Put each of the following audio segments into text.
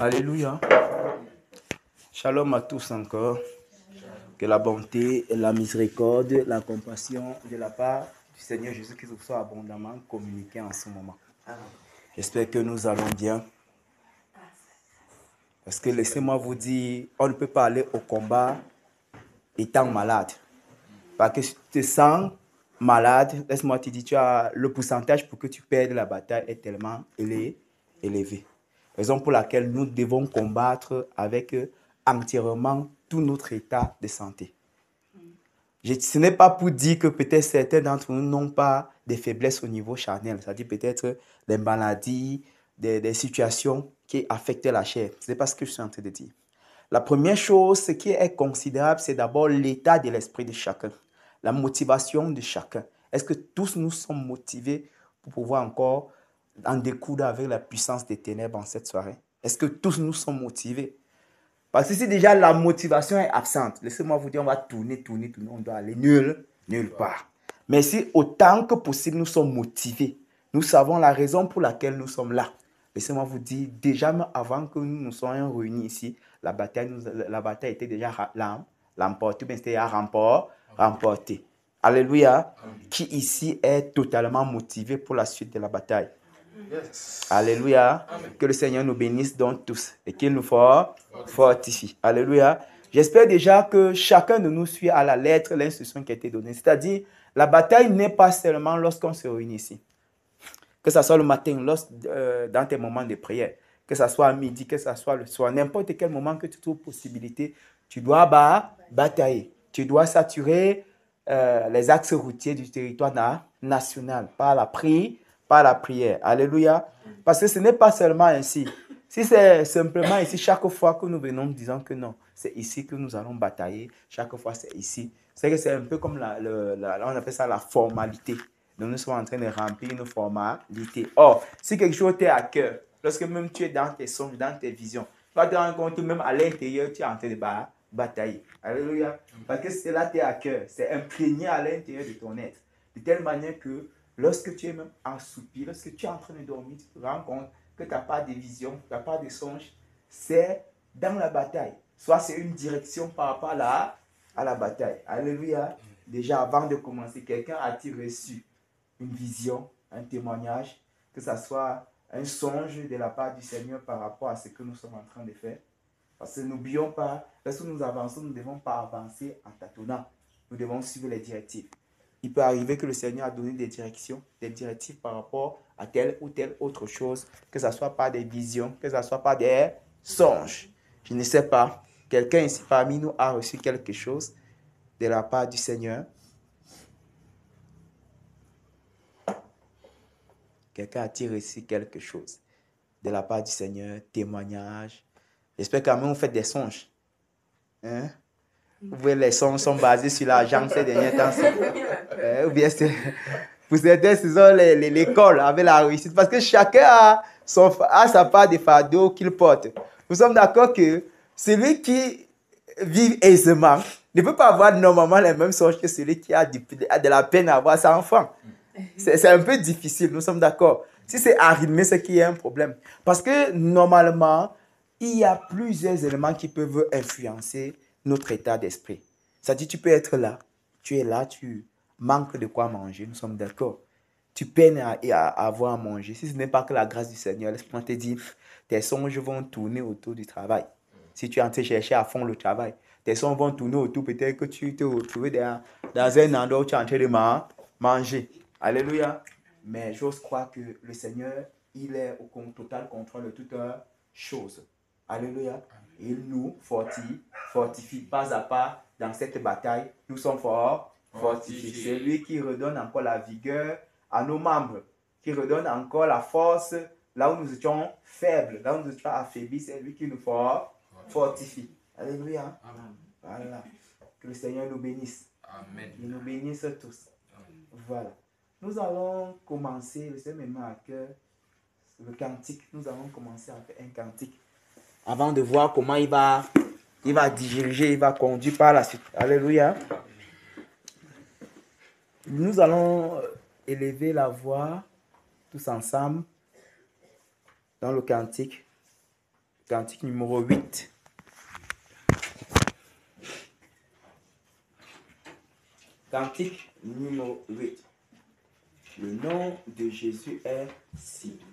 Alléluia. Shalom à tous encore. Que la bonté, la miséricorde, la compassion de la part du Seigneur Jésus-Christ vous soit abondamment communiquée en ce moment. J'espère que nous allons bien. Parce que laissez-moi vous dire, on ne peut pas aller au combat étant malade. Parce que si tu te sens malade, laisse-moi te dire, le pourcentage pour que tu perdes la bataille est tellement élevé. Raison pour laquelle nous devons combattre avec entièrement tout notre état de santé. Ce n'est pas pour dire que peut-être certains d'entre nous n'ont pas des faiblesses au niveau charnel, c'est-à-dire peut-être des maladies, des situations qui affectent la chair. Ce n'est pas ce que je suis en train de dire. La première chose, ce qui est considérable, c'est d'abord l'état de l'esprit de chacun, la motivation de chacun. Est-ce que tous nous sommes motivés pour pouvoir encore en découdre avec la puissance des ténèbres en cette soirée? Est-ce que tous nous sommes motivés? Parce que si déjà la motivation est absente, laissez-moi vous dire, on va tourner, on doit aller nulle part. Mais si autant que possible nous sommes motivés, nous savons la raison pour laquelle nous sommes là. Laissez-moi vous dire, déjà avant que nous nous soyons réunis ici, la bataille était déjà remportée, mais c'était remportée. Alléluia. Qui ici est totalement motivé pour la suite de la bataille? Yes. Alléluia. Amen. Que le Seigneur nous bénisse donc tous et qu'il nous fortifie. Alléluia. J'espère déjà que chacun de nous suit à la lettre l'instruction qui a été donnée. C'est-à-dire, la bataille n'est pas seulement lorsqu'on se réunit ici. Que ce soit le matin, dans tes moments de prière, que ce soit à midi, que ce soit le soir, n'importe quel moment que tu trouves possibilité, tu dois batailler. Tu dois saturer les axes routiers du territoire national par la prière. Alléluia. Parce que ce n'est pas seulement ainsi. Si c'est simplement ici, chaque fois que nous venons, disons que non, c'est ici que nous allons batailler, chaque fois c'est ici. C'est que c'est un peu comme on appelle ça la formalité. Donc nous sommes en train de remplir une formalité. Or, si quelque chose t'est à cœur, lorsque même tu es dans tes songes, dans tes visions, tu vas te rendre compte que même à l'intérieur, tu es en train de batailler. Alléluia. Parce que cela t'est à cœur. C'est imprégné à l'intérieur de ton être. De telle manière que lorsque tu es même assoupi, lorsque tu es en train de dormir, tu te rends compte que tu n'as pas de vision, tu n'as pas de songe. C'est dans la bataille. Soit c'est une direction par rapport à la bataille. Alléluia. Déjà, avant de commencer, quelqu'un a-t-il reçu une vision, un témoignage, que ce soit un songe de la part du Seigneur par rapport à ce que nous sommes en train de faire? Parce que n'oublions pas, lorsque nous avançons, nous ne devons pas avancer en tâtonnant. Nous devons suivre les directives. Il peut arriver que le Seigneur a donné des directives par rapport à telle ou telle autre chose, que ce soit pas des visions, que ce soit pas des songes. Je ne sais pas. Quelqu'un ici parmi nous a reçu quelque chose de la part du Seigneur. Quelqu'un a-t-il reçu quelque chose de la part du Seigneur, témoignage? J'espère quand même vous faites des songes. Hein? Vous voyez, les songes sont basés sur l'argent ces derniers temps. Ou bien pour certains, ce sont l'école avec la réussite. Parce que chacun a sa part de fardeau qu'il porte. Nous sommes d'accord que celui qui vit aisément ne peut pas avoir normalement les mêmes songes que celui qui a de la peine à avoir sa enfant. C'est un peu difficile, nous sommes d'accord. Si c'est arrimé, c'est qu'il y a un problème. Parce que normalement, il y a plusieurs éléments qui peuvent influencer notre état d'esprit. C'est-à-dire, tu peux être là, tu es là, tu manques de quoi manger, nous sommes d'accord. Tu peines à avoir à manger. Si ce n'est pas que la grâce du Seigneur, laisse-moi te dire, tes songes vont tourner autour du travail. Si tu es en train de chercher à fond le travail, tes songes vont tourner autour, peut-être que tu te retrouves dans un endroit où tu es en train de manger. Alléluia. Mais j'ose croire que le Seigneur, il est au total contrôle de toutes choses. Alléluia. Il nous fortifie pas à pas dans cette bataille. Nous sommes fortifiés. C'est lui qui redonne encore la vigueur à nos membres, qui redonne encore la force là où nous étions faibles, là où nous étions affaiblis. C'est lui qui nous fortifie. Alléluia. Amen. Voilà. Que le Seigneur nous bénisse. Amen. Il nous bénisse tous. Amen. Voilà. Nous allons commencer, le Seigneur me met à cœur le cantique. Nous allons commencer à faire un cantique avant de voir comment il va diriger, il va conduire par la suite. Alléluia. Nous allons élever la voix tous ensemble dans le cantique Cantique numéro 8. Cantique numéro 8. Le nom de Jésus est si doux.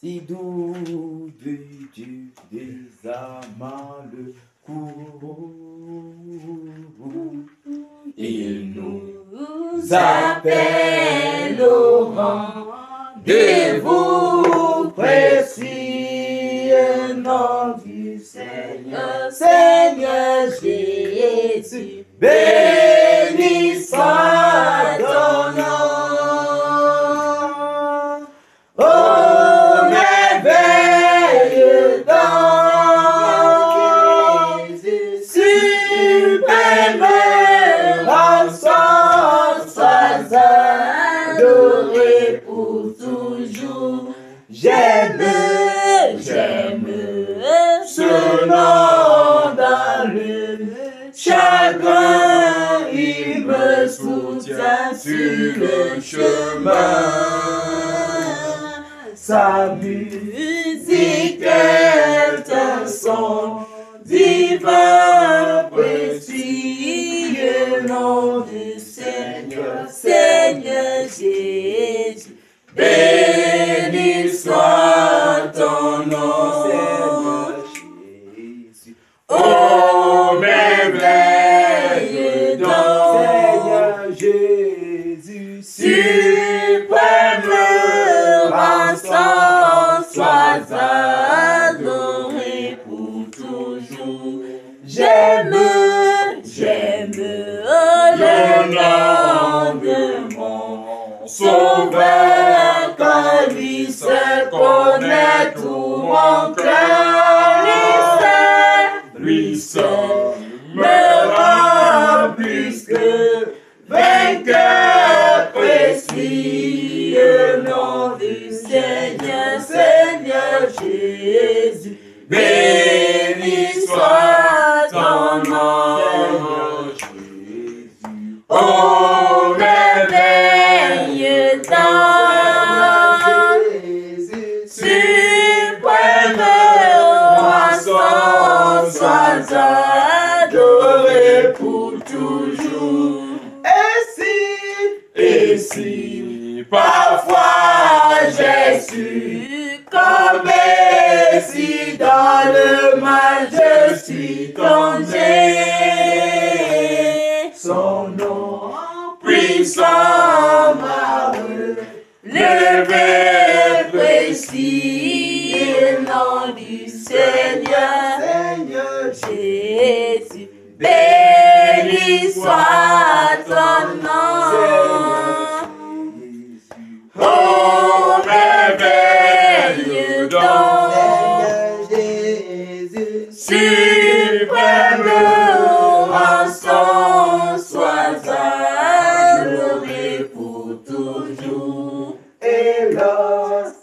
Si doux du des amants le courroux, il nous appelle au rang de vous précis nom du Seigneur, Seigneur Jésus, béni soit ton nom. Oh, merveille dans Jésus, suprême rançon, sois adoré pour toujours. J'aime ce nom dans le chagrin, il me soutient sur le chemin. Sa musique est un son divin, précis, le nom du Seigneur, Seigneur Jésus. Béni soit ton nom, Seigneur Jésus. Oh, merveille dans Seigneur Jésus, suprême rançon, sois adoré pour toujours. J'aime le nom de mon Sauveur, quand lui seul connaît tout mon cœur, lui seul me rend plus que vainqueur, précis le nom du Seigneur, Seigneur Jésus, béni soit ton nom, Jésus. Oh, merveille dans Jésus, suprême rançon, sois adoré pour toujours. Et si parfois j'ai su comme si dans le mal je suis tombé, son nom puissant m'a relevé, précis le nom du Seigneur, Seigneur Jésus, béni soit ton nom. Oh, merveille dans Jésus, suprême rançon, sois adoré pour toujours.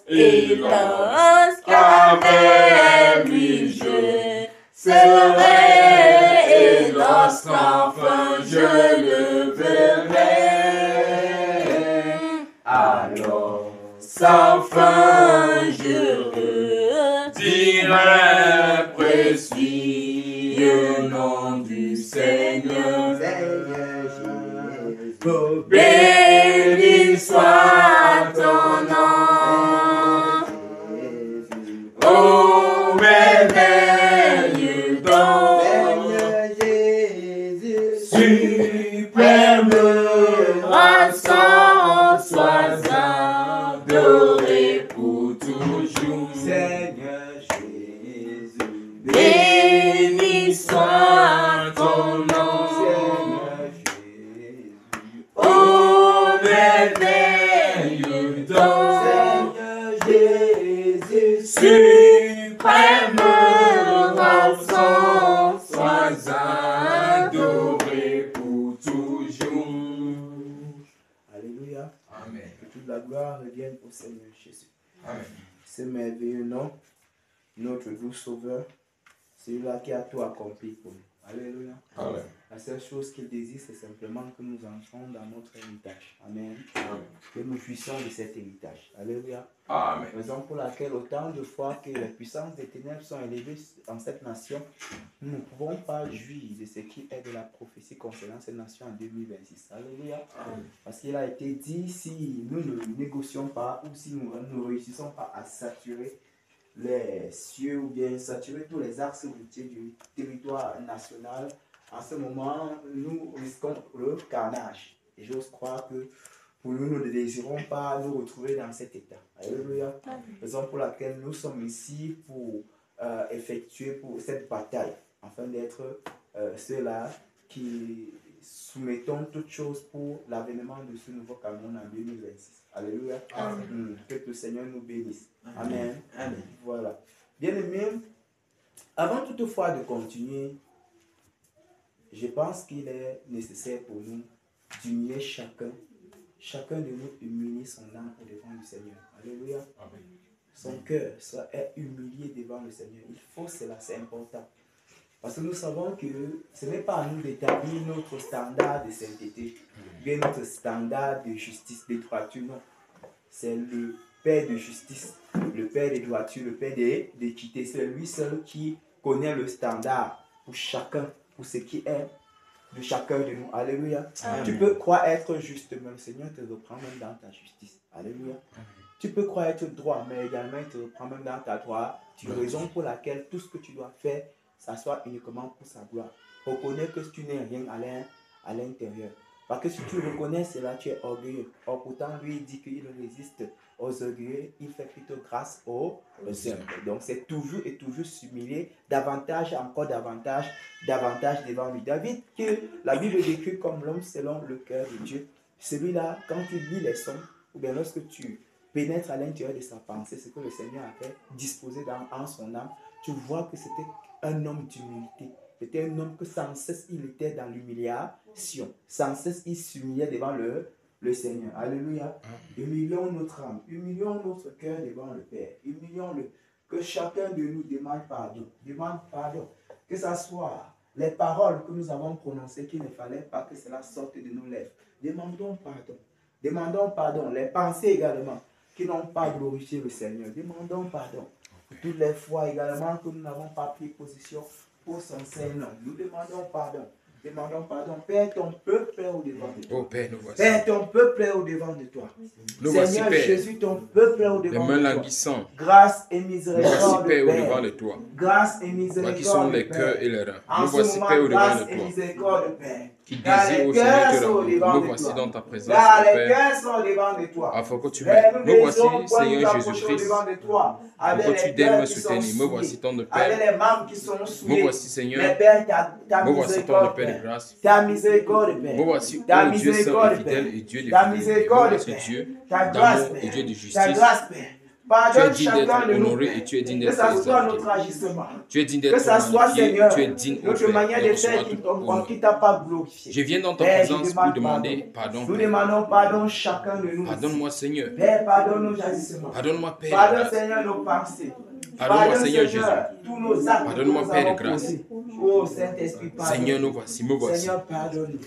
Et lorsqu'avec lui je serai, et lorsqu'enfin je le verrai, alors sans fin je redirai, précis le nom du Seigneur, Seigneur Jésus. Béni soit ton nom. Oh, merveille dans Seigneur Jésus, suprême rançon, sois adoré pour toujours, Seigneur Jésus. Béni soit ton nom, Seigneur Jésus. Oh, merveille dans Seigneur Jésus, suprême rançon, sois adoré pour toujours. Alléluia. Amen. Que toute la gloire revienne au Seigneur Jésus. Amen. Ce merveilleux nom, notre doux Sauveur, celui-là qui a tout accompli pour nous. Alléluia. Amen. La seule chose qu'il désire, c'est simplement que nous entrons dans notre héritage. Amen. Amen. Que nous puissions de cet héritage. Alléluia. Amen. Raison pour laquelle autant de fois que les puissances des ténèbres sont élevées en cette nation, nous ne pouvons pas jouir de ce qui est de la prophétie concernant cette nation en 2026. Alléluia. Amen. Parce qu'il a été dit, si nous ne négocions pas ou si nous ne réussissons pas à saturer les cieux ou bien saturer tous les axes routiers du territoire national, en ce moment, nous risquons le carnage. Et j'ose croire que pour nous, nous ne désirons pas nous retrouver dans cet état. Alléluia. Raison pour laquelle nous sommes ici pour effectuer pour cette bataille, afin d'être ceux-là qui soumettons toutes choses pour l'avènement de ce nouveau Cameroun en 2026. Alléluia. Que le Seigneur nous bénisse. Amen. Amen. Voilà. Bien-aimés, avant toutefois de continuer, je pense qu'il est nécessaire pour nous d'humilier chacun de nous humilie son âme au devant du Seigneur. Alléluia. Amen. Son cœur est humilié devant le Seigneur. Il faut cela, c'est important. Parce que nous savons que ce n'est pas à nous d'établir notre standard de sainteté, bien notre standard de justice, de droiture, non. C'est le Père de justice, le Père de droiture, le Père d'équité. C'est lui seul qui connaît le standard pour chacun, pour ce qui est de chacun de nous. Alléluia. Amen. Tu peux croire être juste, mais le Seigneur te reprend même dans ta justice. Alléluia. Tu peux croire être droit, mais également il te reprend même dans ta droite. Tu raison pour laquelle tout ce que tu dois faire, ça soit uniquement pour sa gloire. Reconnais que tu n'es rien à l'intérieur. Parce que si tu reconnais cela, tu es orgueilleux. Or pourtant, lui, il dit qu'il résiste aux orgueilleux, il fait plutôt grâce aux humbles. Donc c'est toujours et toujours s'humilier, davantage, encore davantage devant lui. David, que la Bible décrit comme l'homme selon le cœur de Dieu, celui-là, quand tu lis les sons, ou bien lorsque tu pénètres à l'intérieur de sa pensée, ce que le Seigneur a fait disposer en son âme, tu vois que c'était un homme d'humilité. C'était un homme que sans cesse il était dans l'humiliation. Sans cesse il s'humiliait devant le Seigneur. Alléluia. Humilions notre âme. Humilions notre cœur devant le Père. Humilions-le. Que chacun de nous demande pardon. Demande pardon. Que ce soit les paroles que nous avons prononcées qu'il ne fallait pas que cela sorte de nos lèvres. Demandons pardon. Demandons pardon. Les pensées également qui n'ont pas glorifié le Seigneur. Demandons pardon. Toutes les fois également que nous n'avons pas pris position pour son Seigneur. Nous demandons pardon. Demandons pardon. Père, ton peuple est au-devant de toi. Oh Père, nous voici. Père, ton peuple est au-devant de toi. Nous voici, Seigneur Père. Jésus, ton peuple est Les au-devant mains de toi. languissantes. Grâce et Nous voici, miséricorde, Père, au-devant Père. de toi. Grâce et Toi miséricorde, qui sont les Père. cœurs et les reins. En Nous ce voici, moment, Père, au-devant grâce de et toi. miséricorde, Père. Qui Car désire, les au Seigneur, cœurs te sont rencontrer. au-devant Nous de voici toi. dans ta présence, Car oh les Père, cœurs sont au-devant de toi. afin que tu Père, m'aides. nous Nous voici, désirons pouvoir nous Seigneur approcher Jésus-Christ, au-devant de toi. pour Avec que les tu daignes cœurs me qui sont soutenir. Me voici, souillés. ton de Avec Père. les membres qui sont Me souillés. voici, Seigneur. Mais Père, ta Me voici, ton de miséricorde, Père de Père. grâce. Ta miséricorde, Père. Me voici, Ta ô Dieu saint et miséricorde, fidèle Père. et Dieu de Ta fidélité. Me miséricorde, voici, Père. Dieu Ta grâce, d'amour et Dieu de Père. Ta justice. grâce, Père. Tu es Pardonne digne chacun d'être de nous, honoré Père. et tu es digne Que d'être ça soit exalté. notre agissement. Tu es digne Que d'être ça soit, magnifié. Seigneur, Tu es digne, ô notre Père, manière de de faire recevoir qui tout honneur. t'a pas glorifié. Je viens dans ta Père, je présence demande pour demander pardon, Nous Père. demandons pardon chacun de nous. Pardonne-moi, Seigneur. Père, pardonne nos agissements. Pardonne-moi, Père de Pardonne, grâce. Seigneur, nos pensées. Pardonne-moi, Pardonne, Seigneur tous nos actes. Pardonne-moi, que nous Père de avons grâce. posés. Oh, Saint-Esprit, pardonne. Seigneur, nous voici, me voici. Seigneur, pardonne.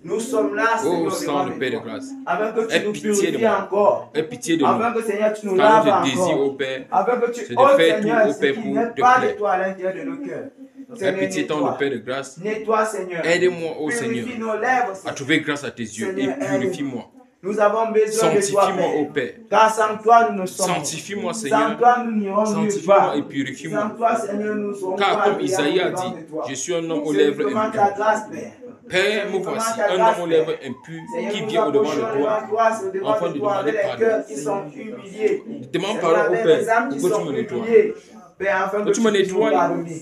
Nous sommes là, Oh, Seigneur, sang devant de de Père de toi. grâce. Afin que Aie tu nous pitié de purifies moi. encore. Aie pitié de nous. Afin que, Seigneur, tu nous Car laves notre désir, encore. ô Père, Afin que tu c'est de ôtes, faire tout, Seigneur, ô ce Père, qui pour n'est te pas de plaire. toi à l'intérieur de nos cœurs. Aie Seigneur, pitié, tant de nettoie. Père de grâce. Nettoie, Seigneur. Aide-moi, ô Purifie Seigneur, nos lèvres, à Seigneur. trouver grâce à tes yeux et Seigneur, purifie-moi. Nous avons besoin de toi, Sanctifie-moi, ô Père. Père. Car sans toi, nous ne sommes pas. Sanctifie-moi, Sans Seigneur. toi, nous n'irons nulle Sanctifie-moi part. et purifie-moi. Sans toi, Seigneur, nous serons Car pas comme agréables Isaïe a devant dit, de toi. je suis un homme aux C'est lèvres uniquement ta impures. grâce, Père. Père, me voici, un homme aux lèvres impures Seigneur, qui nous vient au-devant de approchons toi, devant afin de de toi avec demander les cœurs pardon. qui sont humiliés. Demande Seigneur, pardon au avec Père les âmes qui pour que sont tu me nettoies. humiliées. Père, afin Que que tu me puisses nous nettoies. pardonner.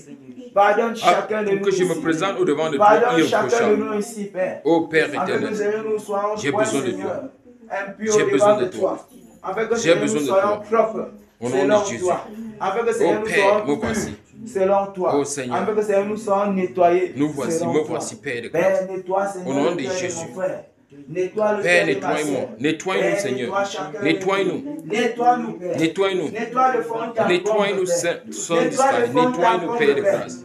Pardonne chacun de Pour nous que je me ici. présente au-devant de toi Pardonne chacun de irréprochable. nous ici, Père. Ô Père Afin que, éternel, Seigneur, nous soyons j'ai toi, besoin de Seigneur, toi. impurs J'ai devant besoin de de toi. Afin que, J'ai Seigneur, nous besoin de soyons toi. propres. Au nom de Selon Jésus. toi. Afin que, Seigneur, Ô nous Père, soyons me purs. voici. Selon toi. Ô Seigneur. Afin que, Seigneur, nous soyons nettoyés. Nous voici, selon me toi. voici, Père de grâce. Père, nettoie, Seigneur, Au nom le de cœur Jésus. mon frère. Nettoie le Père, cœur de ma nettoie-moi. sœur. Nettoie-nous, Père, Seigneur. nettoie chacun de Nettoie-nous. Nettoie-nous, Père. Nettoie-nous. Nettoie le fond de ta Nettoie-nous, pompe, Père. Saint Nettoie d'Israël. le fond de ta Nettoie-nous, pompe, Père de Père. grâce.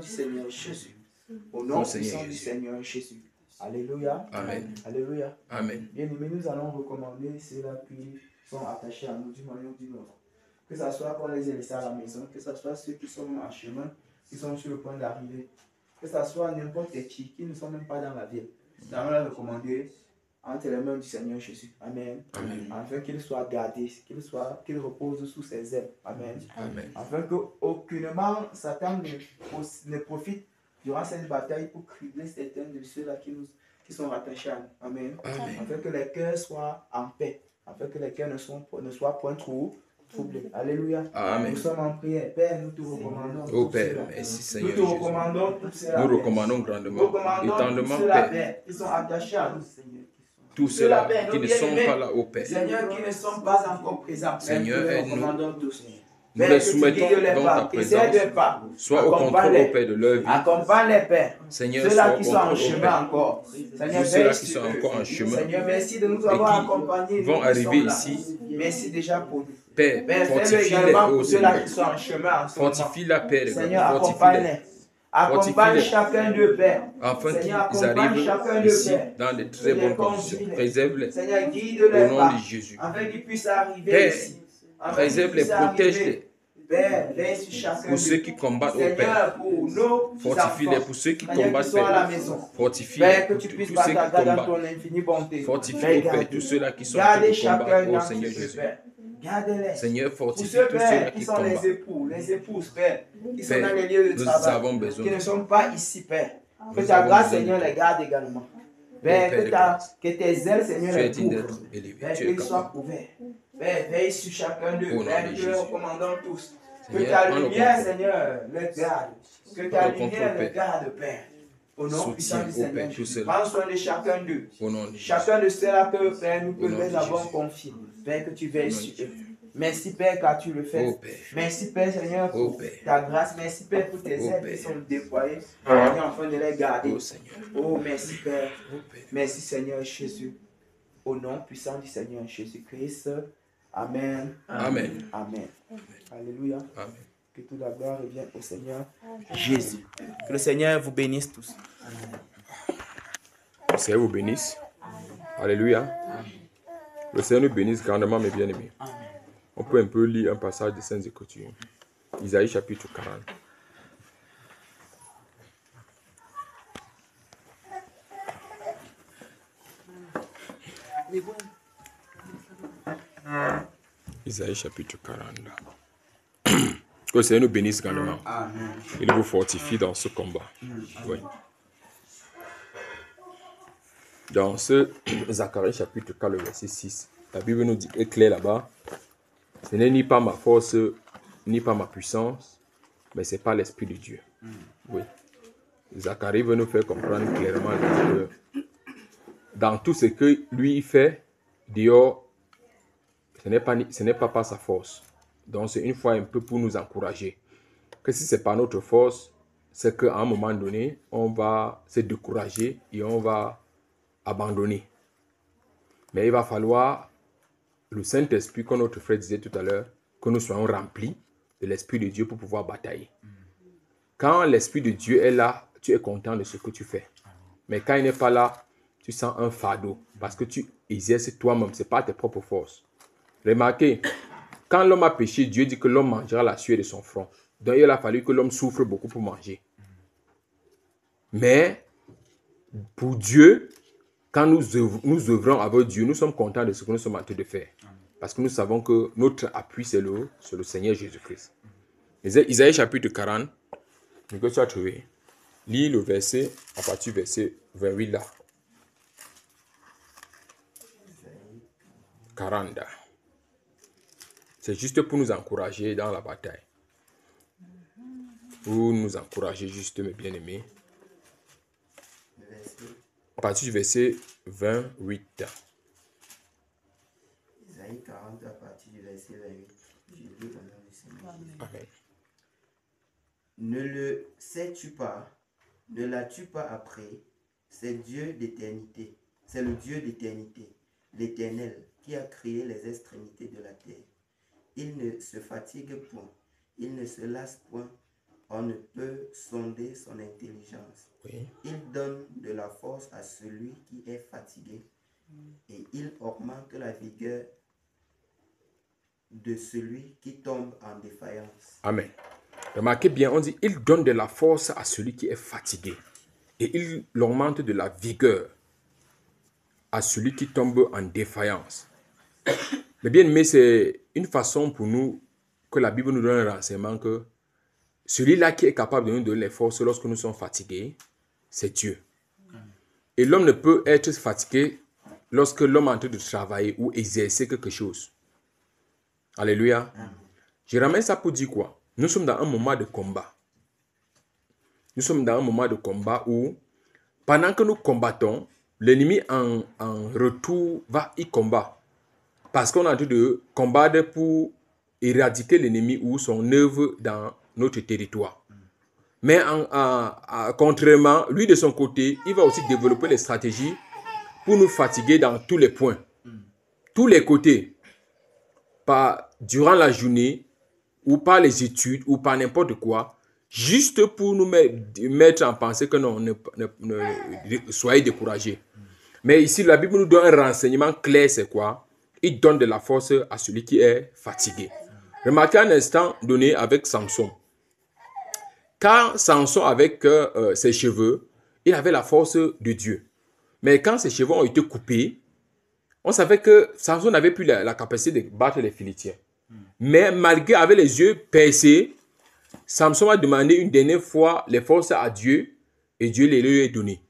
du Seigneur Jésus. Au nom puissant du Seigneur Jésus. Alléluia. Amen. Alléluia. Amen. Bien aimés, nous allons recommander ceux-là qui sont attachés à nous d'une manière ou d'une autre. Que ce soit qu'on les ait laissés à la maison, que ce soit ceux qui sont en chemin, qui sont sur le point d'arriver, que ce soit n'importe qui ne sont même pas dans la ville. Nous allons les recommander entre les mains du Seigneur Jésus. Amen. Amen. Afin qu'il soit gardé, qu'il repose sous ses ailes. Amen. Amen. Afin qu'aucunement Satan ne profite durant cette bataille pour cribler certains de ceux-là qui sont rattachés à nous. Amen. Amen. Afin que les cœurs soient en paix. Afin que les cœurs ne soient point troublés. Alléluia. Amen. Nous sommes en prière. Père, nous te recommandons. Ô pour Père, cela. merci Nous Seigneur te Jésus. recommandons pour cela. Nous recommandons grandement, Recommandons étendement, tous ceux-là, Père, Père, qui sont attachés à nous, Seigneur. tous ceux-là qui ne sont pas là, ô Père. Seigneur, qui ne sont pas encore présents. Seigneur, Père, nous les aide-nous. recommandons tous. Nous les soumettons dans ta présence. Sois au contrôle, ô Père, de leur vie. Accompagne les pères. Seigneur, Ceux-là sois au qui sont en contrôle, ô chemin Père. encore. Seigneur, Tous ceux-là veille qui sur sont eux. encore en chemin Seigneur, merci de nous et avoir qui accompagnés. vont nous qui arriver sommes là. ici. Merci déjà pour nous. Père, Père, fais-le fortifie-les, également ô pour ceux-là Seigneur. qui sont en chemin en ce moment. Fortifie la paix, Seigneur, fortifie-les. accompagne-les. Accompagne Fortifie-les. chacun d'eux, Père. Afin Seigneur, qu'ils accompagne arrivent chacun d'eux, ici Père. dans de très Seigneur, bonnes conditions. conduis-les. Préserve-les Seigneur, guide au les nom pas. de Jésus. Afin qu'ils puissent arriver Père, ici. Afin qu'ils préserve-les, puissent protège-les. arriver. Père, veille sur chacun Pour ceux d'eux. qui combattent, ô Seigneur, Père. pour nos Fortifie-les. enfants. Pour ceux qui Seigneur, combattent, qui sont à la Père. maison. Fortifie-les. Père, que Pour tu tous puisses ceux battre qui ta dans combattent. ton infinie bonté. Fortifie, Père, ô Père, garde-les. tous ceux-là qui sont en Gardez train de chacun combattre, ô dans Seigneur ce Jésus. Père. Gardez-les. Seigneur, Pour fortifie ceux, tous Père, ceux-là qui qui sont les combattent. époux, les épouses, Père, qui sont Père, dans les lieux de nous travail, avons besoin. qui ne sont pas ici, Père. Que Nous ta avons grâce, besoin de Seigneur, toi. les garde également. Ô Père, Père de grâce. que tes ailes, Seigneur, Tu es les digne couvrent. d'être élevé. Père, Tu es qu'ils soient capable. couverts. Père, veille sur chacun d'eux. Au nom Père, de nous te Jésus. les recommandons tous. Que Seigneur, ta prends le lumière, contrôle. Seigneur, les garde. Que Prends ta le contrôle, lumière les Père. garde, Père. Au nom Soutiens, puissant du ô Seigneur Père, tout Jésus. cela. Prends soin de chacun d'eux. Au nom de Jésus. Chacun de ceux-là que, Père, nous Au nom les de avons Jésus. confiés. Père, que tu Au veilles nom de sur eux. Jésus. Merci, Père, car tu le fais. Ô Père. Merci, Père, Seigneur, Ô pour Père. ta grâce. Merci, Père, pour tes Ô aides Père. qui sont déployées. Seigneur, afin de les garder. Ô Seigneur. Oh, merci, Père. Ô Père. Merci, Seigneur Jésus. Au nom puissant du Seigneur Jésus-Christ. Amen. Amen. Amen. Alléluia. Amen. Que toute la gloire revienne au Seigneur Jésus. Que le Seigneur vous bénisse tous. Le Seigneur vous bénisse. Alléluia. Le Seigneur nous bénisse grandement, mes bien-aimés. On peut un peu lire un passage des Saintes Écritures. Isaïe chapitre 40. Isaïe chapitre 40. Que le Seigneur nous bénisse grandement. Amen. Il vous fortifie dans ce combat. Oui. Dans ce Zacharie chapitre 4, le verset 6, la Bible nous dit, est clair là-bas, ce n'est ni pas ma force, ni pas ma puissance, mais c'est pas l'Esprit de Dieu. Oui. Zacharie veut nous faire comprendre clairement que dans tout ce que lui fait, dehors, ce n'est pas par sa force. Donc c'est une fois un peu pour nous encourager. Que si ce n'est pas notre force, c'est qu'à un moment donné, on va se décourager et on va abandonner. Mais il va falloir le Saint-Esprit, comme notre frère disait tout à l'heure, que nous soyons remplis de l'Esprit de Dieu pour pouvoir batailler. Quand l'Esprit de Dieu est là, tu es content de ce que tu fais. Mais quand il n'est pas là, tu sens un fardeau parce que tu exerces toi-même, ce n'est pas tes propres forces. Remarquez, quand l'homme a péché, Dieu dit que l'homme mangera la sueur de son front. Donc il a fallu que l'homme souffre beaucoup pour manger. Mais pour Dieu, quand nous œuvrons avec Dieu, nous sommes contents de ce que nous sommes en train de faire. Parce que nous savons que notre appui, c'est le Seigneur Jésus-Christ. Isaïe chapitre 40, que tu as trouvé. Lis le verset, à partir du verset 28 là. 40. C'est juste pour nous encourager dans la bataille. Pour nous encourager juste, mes bien-aimés. À partir du verset 28. Isaïe 40 à partir du verset 28. Je lis au nom du Seigneur. Amen. Ne le sais-tu pas? Ne l'as-tu pas appris? C'est Dieu d'éternité. C'est le Dieu d'éternité, l'Éternel, qui a créé les extrémités de la terre. Il ne se fatigue point, il ne se lasse point. On ne peut sonder son intelligence. Oui. Il donne de la force à celui qui est fatigué et il augmente la vigueur de celui qui tombe en défaillance. Amen. Remarquez bien, on dit, il donne de la force à celui qui est fatigué. Et il augmente de la vigueur à celui qui tombe en défaillance. Mais bien aimé, c'est une façon pour nous que la Bible nous donne un renseignement que celui-là qui est capable de nous donner les forces lorsque nous sommes fatigués, c'est Dieu. Et l'homme ne peut être fatigué lorsque l'homme est en train de travailler ou exercer quelque chose. Alléluia. Je ramène ça pour dire quoi? Nous sommes dans un moment de combat. Nous sommes dans un moment de combat où, pendant que nous combattons, l'ennemi en retour va y combattre. Parce qu'on est en train de combattre pour éradiquer l'ennemi ou son œuvre dans notre territoire. Mais contrairement, lui de son côté, il va aussi développer les stratégies pour nous fatiguer dans tous les points. Tous les côtés. Durant la journée, ou par les études, ou par n'importe quoi, juste pour nous mettre en pensée que non, soyez découragés. Mais ici, la Bible nous donne un renseignement clair, c'est quoi? Il donne de la force à celui qui est fatigué. Remarquez un instant donné avec Samson. Quand Samson, avec ses cheveux, il avait la force de Dieu. Mais quand ses cheveux ont été coupés, on savait que Samson n'avait plus la capacité de battre les Philistins. Mais malgré, avec les yeux percés, Samson a demandé une dernière fois les forces à Dieu et Dieu les lui a données.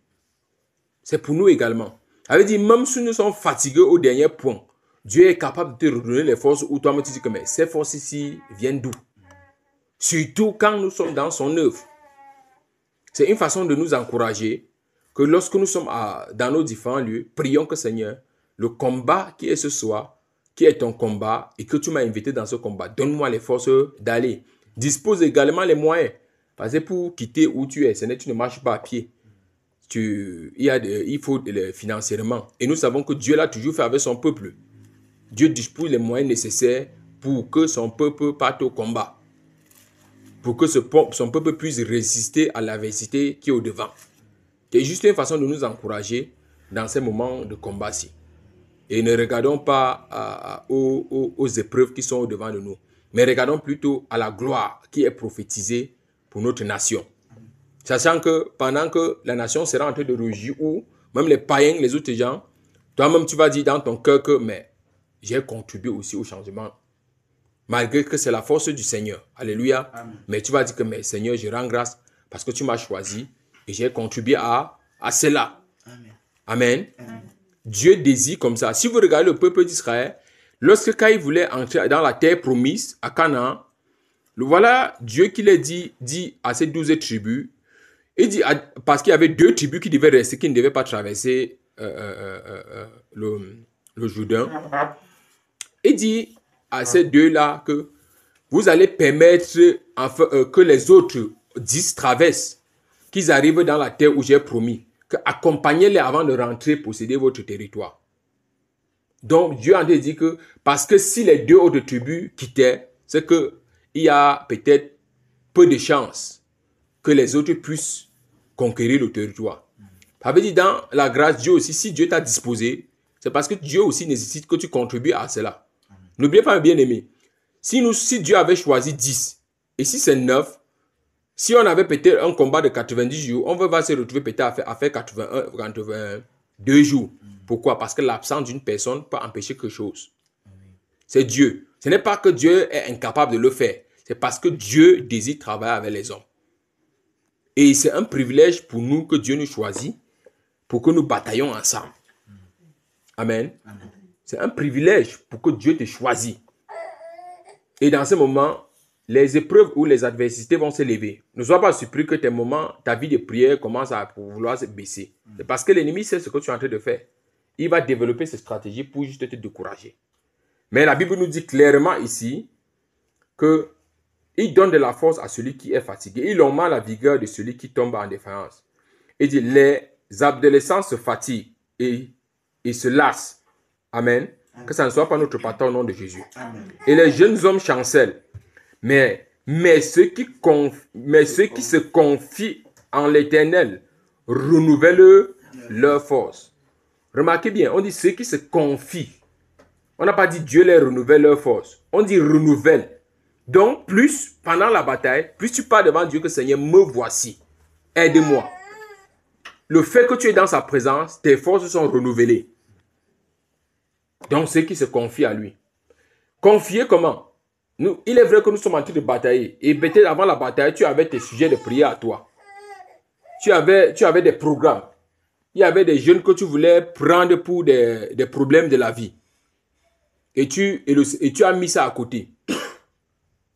C'est pour nous également. Ça veut dire, même si nous sommes fatigués au dernier point, Dieu est capable de te redonner les forces où toi-même tu dis que mais ces forces ici viennent d'où? Surtout quand nous sommes dans son œuvre. C'est une façon de nous encourager que lorsque nous sommes dans nos différents lieux, prions que Seigneur, le combat qui est ce soir, qui est ton combat et que tu m'as invité dans ce combat, donne-moi les forces d'aller. Dispose également les moyens. Parce que pour quitter où tu es, tu ne marches pas à pied. Il faut financièrement. Et nous savons que Dieu l'a toujours fait avec son peuple. Dieu dispose les moyens nécessaires pour que son peuple parte au combat. Pour que son peuple puisse résister à l'adversité qui est au devant. C'est juste une façon de nous encourager dans ces moments de combat-ci. Et ne regardons pas aux épreuves qui sont au devant de nous, mais regardons plutôt à la gloire qui est prophétisée pour notre nation. Sachant que pendant que la nation sera en train de rougir, ou même les païens, les autres gens, toi-même tu vas dire dans ton cœur que mais j'ai contribué aussi au changement. Malgré que c'est la force du Seigneur. Alléluia. Amen. Mais tu vas dire que mais Seigneur, je rends grâce parce que tu m'as choisi et j'ai contribué à cela. Amen. Amen. Amen. Dieu désire comme ça. Si vous regardez le peuple d'Israël, quand il voulait entrer dans la terre promise à Canaan, voilà Dieu qui l'a dit à ces 12 tribus, il dit, parce qu'il y avait 2 tribus qui devaient rester, qui ne devaient pas traverser le Jourdain. Il dit à ces 2-là que vous allez permettre que les autres 10 traversent, qu'ils arrivent dans la terre où j'ai promis. Accompagnez-les avant de rentrer posséder votre territoire. Donc Dieu a dit que parce que si les 2 autres tribus quittaient, c'est qu'il y a peut-être peu de chances que les autres puissent conquérir le territoire. Ça veut dire dans la grâce, Dieu aussi, si Dieu t'a disposé, c'est parce que Dieu aussi nécessite que tu contribues à cela. N'oubliez pas, bien aimé, si Dieu avait choisi 10, et si c'est 9, si on avait peut-être un combat de 90 jours, on va se retrouver peut-être à faire 82 jours. Pourquoi? Parce que l'absence d'une personne peut empêcher quelque chose. C'est Dieu. Ce n'est pas que Dieu est incapable de le faire. C'est parce que Dieu désire travailler avec les hommes. Et c'est un privilège pour nous que Dieu nous choisit pour que nous bataillons ensemble. Amen. Amen. C'est un privilège pour que Dieu te choisisse. Et dans ce moment, les épreuves ou les adversités vont se lever. Ne sois pas surpris que ta vie de prière commence à vouloir se baisser. C'est parce que l'ennemi sait ce que tu es en train de faire. Il va développer ses stratégies pour juste te décourager. Mais la Bible nous dit clairement ici que il donne de la force à celui qui est fatigué. Il augmente la vigueur de celui qui tombe en défaillance. Il dit, les adolescents se fatiguent et se lassent. Amen. Amen. Que ça ne soit pas notre partage au nom de Jésus. Amen. Et les jeunes hommes chancellent. Mais ceux qui se confient en l'Éternel renouvellent leur force. Remarquez bien, on dit ceux qui se confient. On n'a pas dit Dieu les renouvelle leur force. On dit renouvelle. Donc, plus, pendant la bataille, plus tu parles devant Dieu que Seigneur, me voici. Aide-moi. Le fait que tu es dans sa présence, tes forces sont renouvelées. Donc, ceux qui se confient à lui. Confier comment? Il est vrai que nous sommes en train de batailler. Et peut-être avant la bataille, tu avais tes sujets de prière à toi. Tu avais des programmes. Il y avait des jeunes que tu voulais prendre pour des problèmes de la vie. Et tu as mis ça à côté.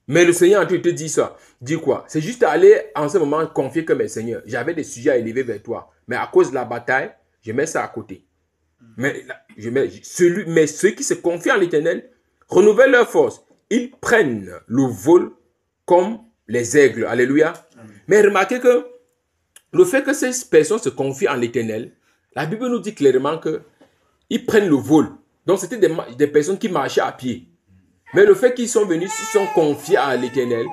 Mais le Seigneur en train de te dire ça. Dis quoi? C'est juste aller en ce moment confier que mes seigneurs, j'avais des sujets à élever vers toi. Mais à cause de la bataille, je mets ça à côté. Mais ceux qui se confient en l'Éternel renouvellent leur force. Ils prennent le vol comme les aigles. Alléluia. Mais remarquez que le fait que ces personnes se confient en l'Éternel, la Bible nous dit clairement qu'ils prennent le vol. Donc c'était des personnes qui marchaient à pied. Mais le fait qu'ils sont venus, ils sont confiés à l'Éternel,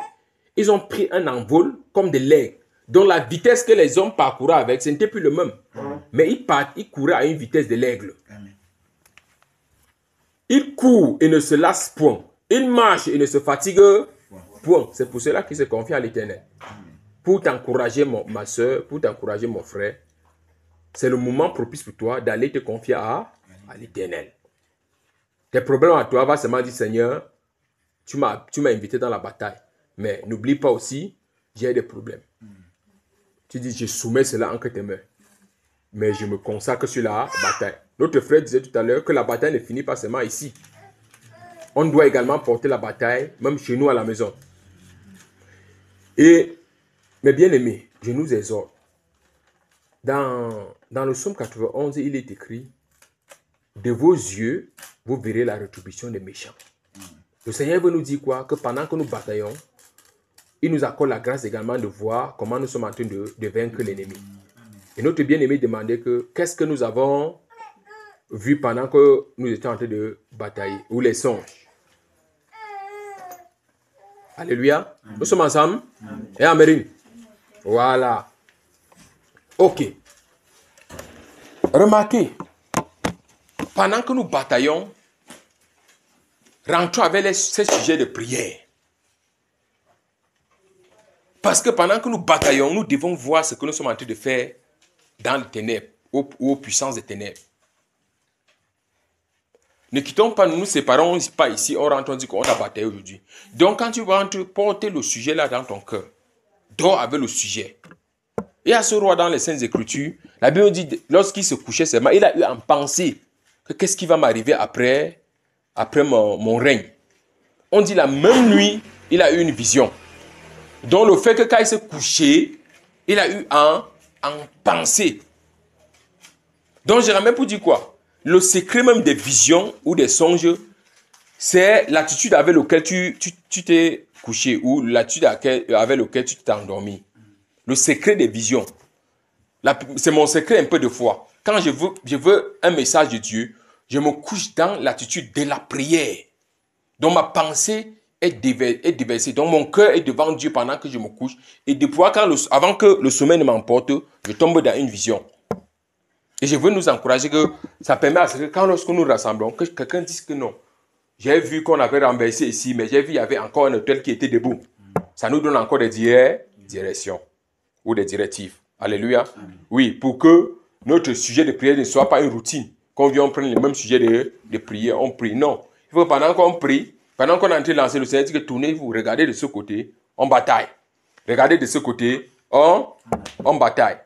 ils ont pris un envol comme de l'aigle. Donc la vitesse que les hommes parcouraient avec, ce n'était plus le même. Mais ils couraient à une vitesse de l'aigle. Ils courent et ne se lassent point. Ils marchent et ne se fatiguent point. C'est pour cela qu'ils se confient à l'Éternel. Pour t'encourager, ma soeur, pour t'encourager, mon frère, c'est le moment propice pour toi d'aller te confier à l'Éternel. Tes problèmes à toi, va seulement dire, Seigneur, tu m'as invité dans la bataille. Mais n'oublie pas aussi, j'ai des problèmes. Tu dis, je soumets cela entre tes mains. Mais je me consacre sur la bataille. Notre frère disait tout à l'heure que la bataille ne finit pas seulement ici. On doit également porter la bataille, même chez nous à la maison. Et, mes bien-aimés, je nous exhorte. Dans le psaume 91, il est écrit, de vos yeux, vous verrez la rétribution des méchants. Le Seigneur veut nous dire quoi? Que pendant que nous bataillons, il nous accorde la grâce également de voir comment nous sommes en train de vaincre l'ennemi. Et notre bien-aimé demandait qu'est-ce que nous avons vu pendant que nous étions en train de batailler, ou les songes. Alléluia. Amen. Nous sommes ensemble. Et Amen. Voilà. Ok. Remarquez, pendant que nous bataillons, rentrons avec ces sujets de prière. Parce que pendant que nous bataillons, nous devons voir ce que nous sommes en train de faire dans les ténèbres, ou aux puissances des ténèbres. Ne quittons pas, nous nous séparons pas ici, on rentre, on dit qu'on a bataillé aujourd'hui. Donc quand tu rentres, porter le sujet là dans ton cœur. Dors avec le sujet. Et à ce roi dans les Saintes Écritures, la Bible dit, lorsqu'il se couchait seulement, il a eu en pensée que qu'est-ce qui va m'arriver après mon règne. On dit la même nuit, il a eu une vision. Donc le fait que quand il s'est couché, il a eu en pensée. Donc j'ai ramène pour dire quoi? Le secret même des visions ou des songes, c'est l'attitude avec laquelle tu t'es couché ou l'attitude avec laquelle tu t'es endormi. Le secret des visions. C'est mon secret un peu de foi. Quand je veux un message de Dieu, je me couche dans l'attitude de la prière. Donc ma pensée est déversée. Donc mon cœur est devant Dieu pendant que je me couche. Et de pouvoir, avant que le sommeil ne m'emporte, je tombe dans une vision. Et je veux nous encourager que ça permet à ce que lorsque nous rassemblons, que quelqu'un dise que non. J'ai vu qu'on avait renversé ici, mais j'ai vu qu'il y avait encore un hôtel qui était debout. Ça nous donne encore des directions ou des directives. Alléluia. Amen. Oui, pour que notre sujet de prière ne soit pas une routine. Qu'on vienne prendre le même sujet de prière, on prie. Non. Il faut pendant qu'on prie, pendant qu'on est en train de lancer le Seigneur, dit que tournez-vous, regardez de ce côté, on bataille. Regardez de ce côté, on bataille.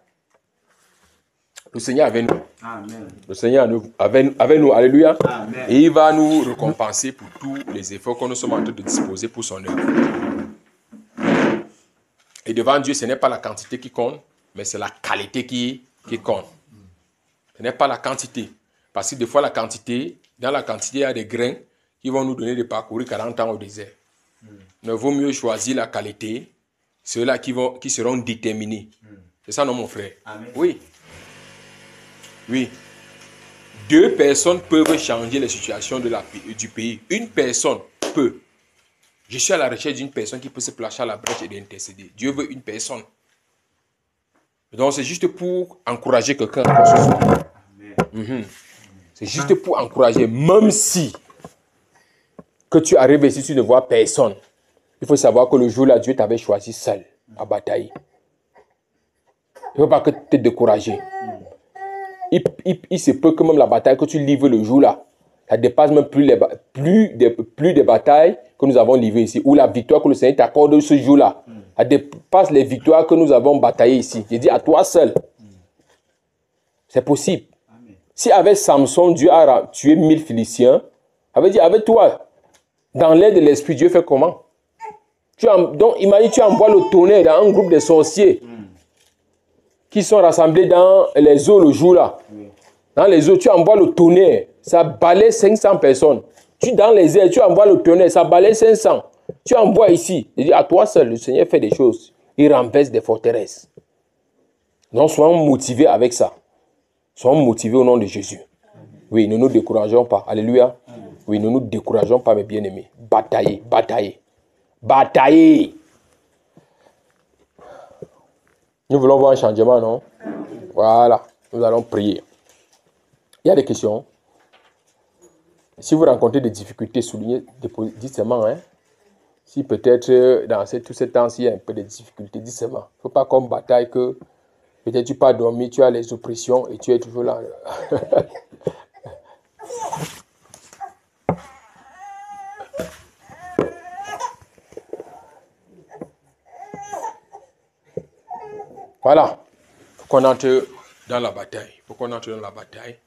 Le Seigneur avec nous. Amen. Le Seigneur avec nous. Alléluia. Amen. Et il va nous récompenser pour tous les efforts que nous sommes en train de disposer pour son œuvre. Et devant Dieu, ce n'est pas la quantité qui compte, mais c'est la qualité qui compte. Ce n'est pas la quantité. Parce que des fois, dans la quantité, il y a des grains qui vont nous donner de parcourir 40 ans au désert. Il vaut mieux choisir la qualité, ceux-là qui seront déterminés. C'est ça, non, mon frère? Amen. Oui. Oui. 2 personnes peuvent changer les situations du pays. Une personne peut. Je suis à la recherche d'une personne qui peut se placer à la brèche et d'intercéder. Dieu veut une personne. Donc c'est juste pour encourager quelqu'un. C'est juste pour encourager. Même si que tu arrives ici, tu ne vois personne. Il faut savoir que le jour-là, Dieu t'avait choisi seul à batailler. Il ne faut pas que tu te décourages. Il se peut que même la bataille que tu livres le jour-là, ça dépasse même plus des batailles que nous avons livrées ici, ou la victoire que le Seigneur t'accorde ce jour-là. Ça dépasse les victoires que nous avons bataillées ici. Je dis à toi seul. C'est possible. Amen. Si avec Samson, Dieu a tué 1000 Philistins, ça veut dire avec toi, dans l'air de l'esprit, Dieu fait comment? Donc imagine, tu envoies le tonnerre dans un groupe de sorciers qui sont rassemblés dans les eaux le jour-là. Dans les eaux, tu envoies le tonnerre, ça balaye 500 personnes. Dans les airs, tu envoies le tonnerre, ça balaye 500. Tu envoies ici. Je dis à toi seul, le Seigneur fait des choses. Il renverse des forteresses. Donc soyons motivés avec ça. Soyons motivés au nom de Jésus. Oui, ne nous décourageons pas. Alléluia. Oui, ne nous décourageons pas, mes bien-aimés. Bataillez, bataillez. Bataillez. Nous voulons voir un changement, non? Voilà. Nous allons prier. Il y a des questions. Si vous rencontrez des difficultés, soulignez, dites seulement, hein. Si peut-être dans tout ce temps-ci, il y a un peu de difficultés, dites seulement. Il ne faut pas qu'on bataille que peut-être tu n'as pas dormi, tu as les oppressions et tu es toujours là. Voilà. Il faut qu'on entre dans la bataille. Il faut qu'on entre dans la bataille.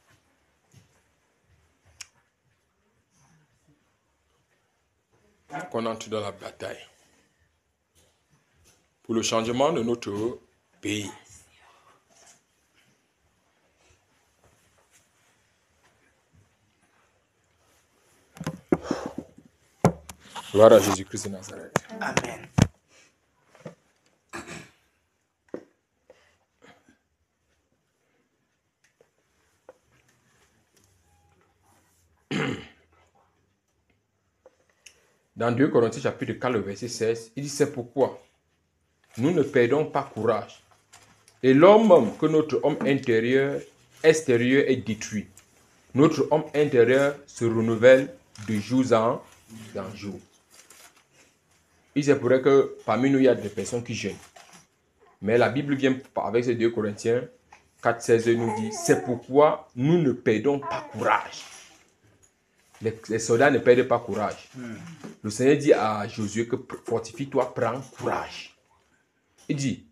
Il faut qu'on entre dans la bataille. Pour le changement de notre pays. Gloire à Jésus-Christ de Nazareth. Amen. Dans 2 Corinthiens chapitre 4, le verset 16, il dit c'est pourquoi nous ne perdons pas courage. Et l'homme que notre homme extérieur est détruit. Notre homme intérieur se renouvelle de jour en jour. Il se pourrait que parmi nous, il y a des personnes qui gênent. Mais la Bible vient avec ces 2 Corinthiens 4, 16 nous dit, c'est pourquoi nous ne perdons pas courage. Les soldats ne perdent pas courage. Le Seigneur dit à Josué que fortifie-toi, prends courage. Il dit,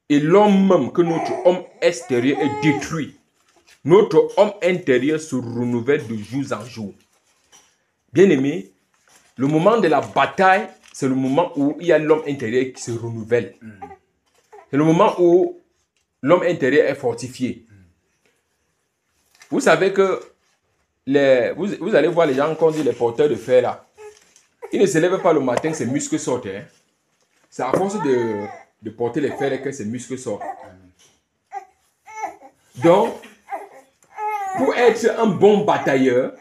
et l'homme même que notre homme extérieur est détruit, notre homme intérieur se renouvelle de jour en jour. Bien-aimé, le moment de la bataille, c'est le moment où il y a l'homme intérieur qui se renouvelle. C'est le moment où l'homme intérieur est fortifié. Vous savez que vous allez voir les gens qu'on dit les porteurs de fer là. Ils ne se lèvent pas le matin, ses muscles sortent. Hein. C'est à force de porter les fers que ses muscles sortent. Donc, pour être un bon batailleur,